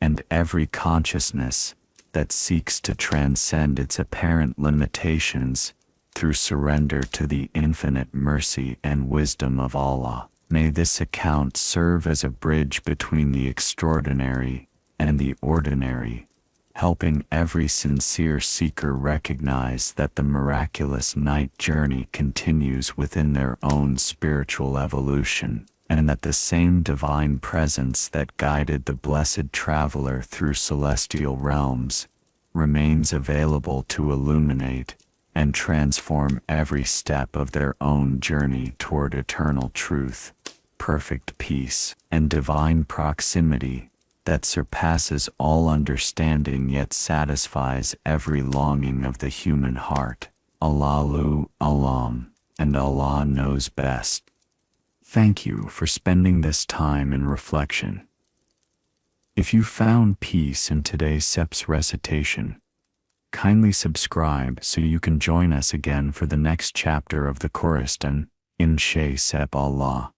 B: and every consciousness that seeks to transcend its apparent limitations through surrender to the infinite mercy and wisdom of Allah. May this account serve as a bridge between the extraordinary and the ordinary, helping every sincere seeker recognize that the miraculous night journey continues within their own spiritual evolution, and that the same divine presence that guided the blessed traveler through celestial realms remains available to illuminate and transform every step of their own journey toward eternal truth, perfect peace, and divine proximity that surpasses all understanding yet satisfies every longing of the human heart. Allahu Alam, and Allah knows best. Thank you for spending this time in reflection. If you found peace in today's SEP's recitation, kindly subscribe so you can join us again for the next chapter of the Qur'an, Insha Allah.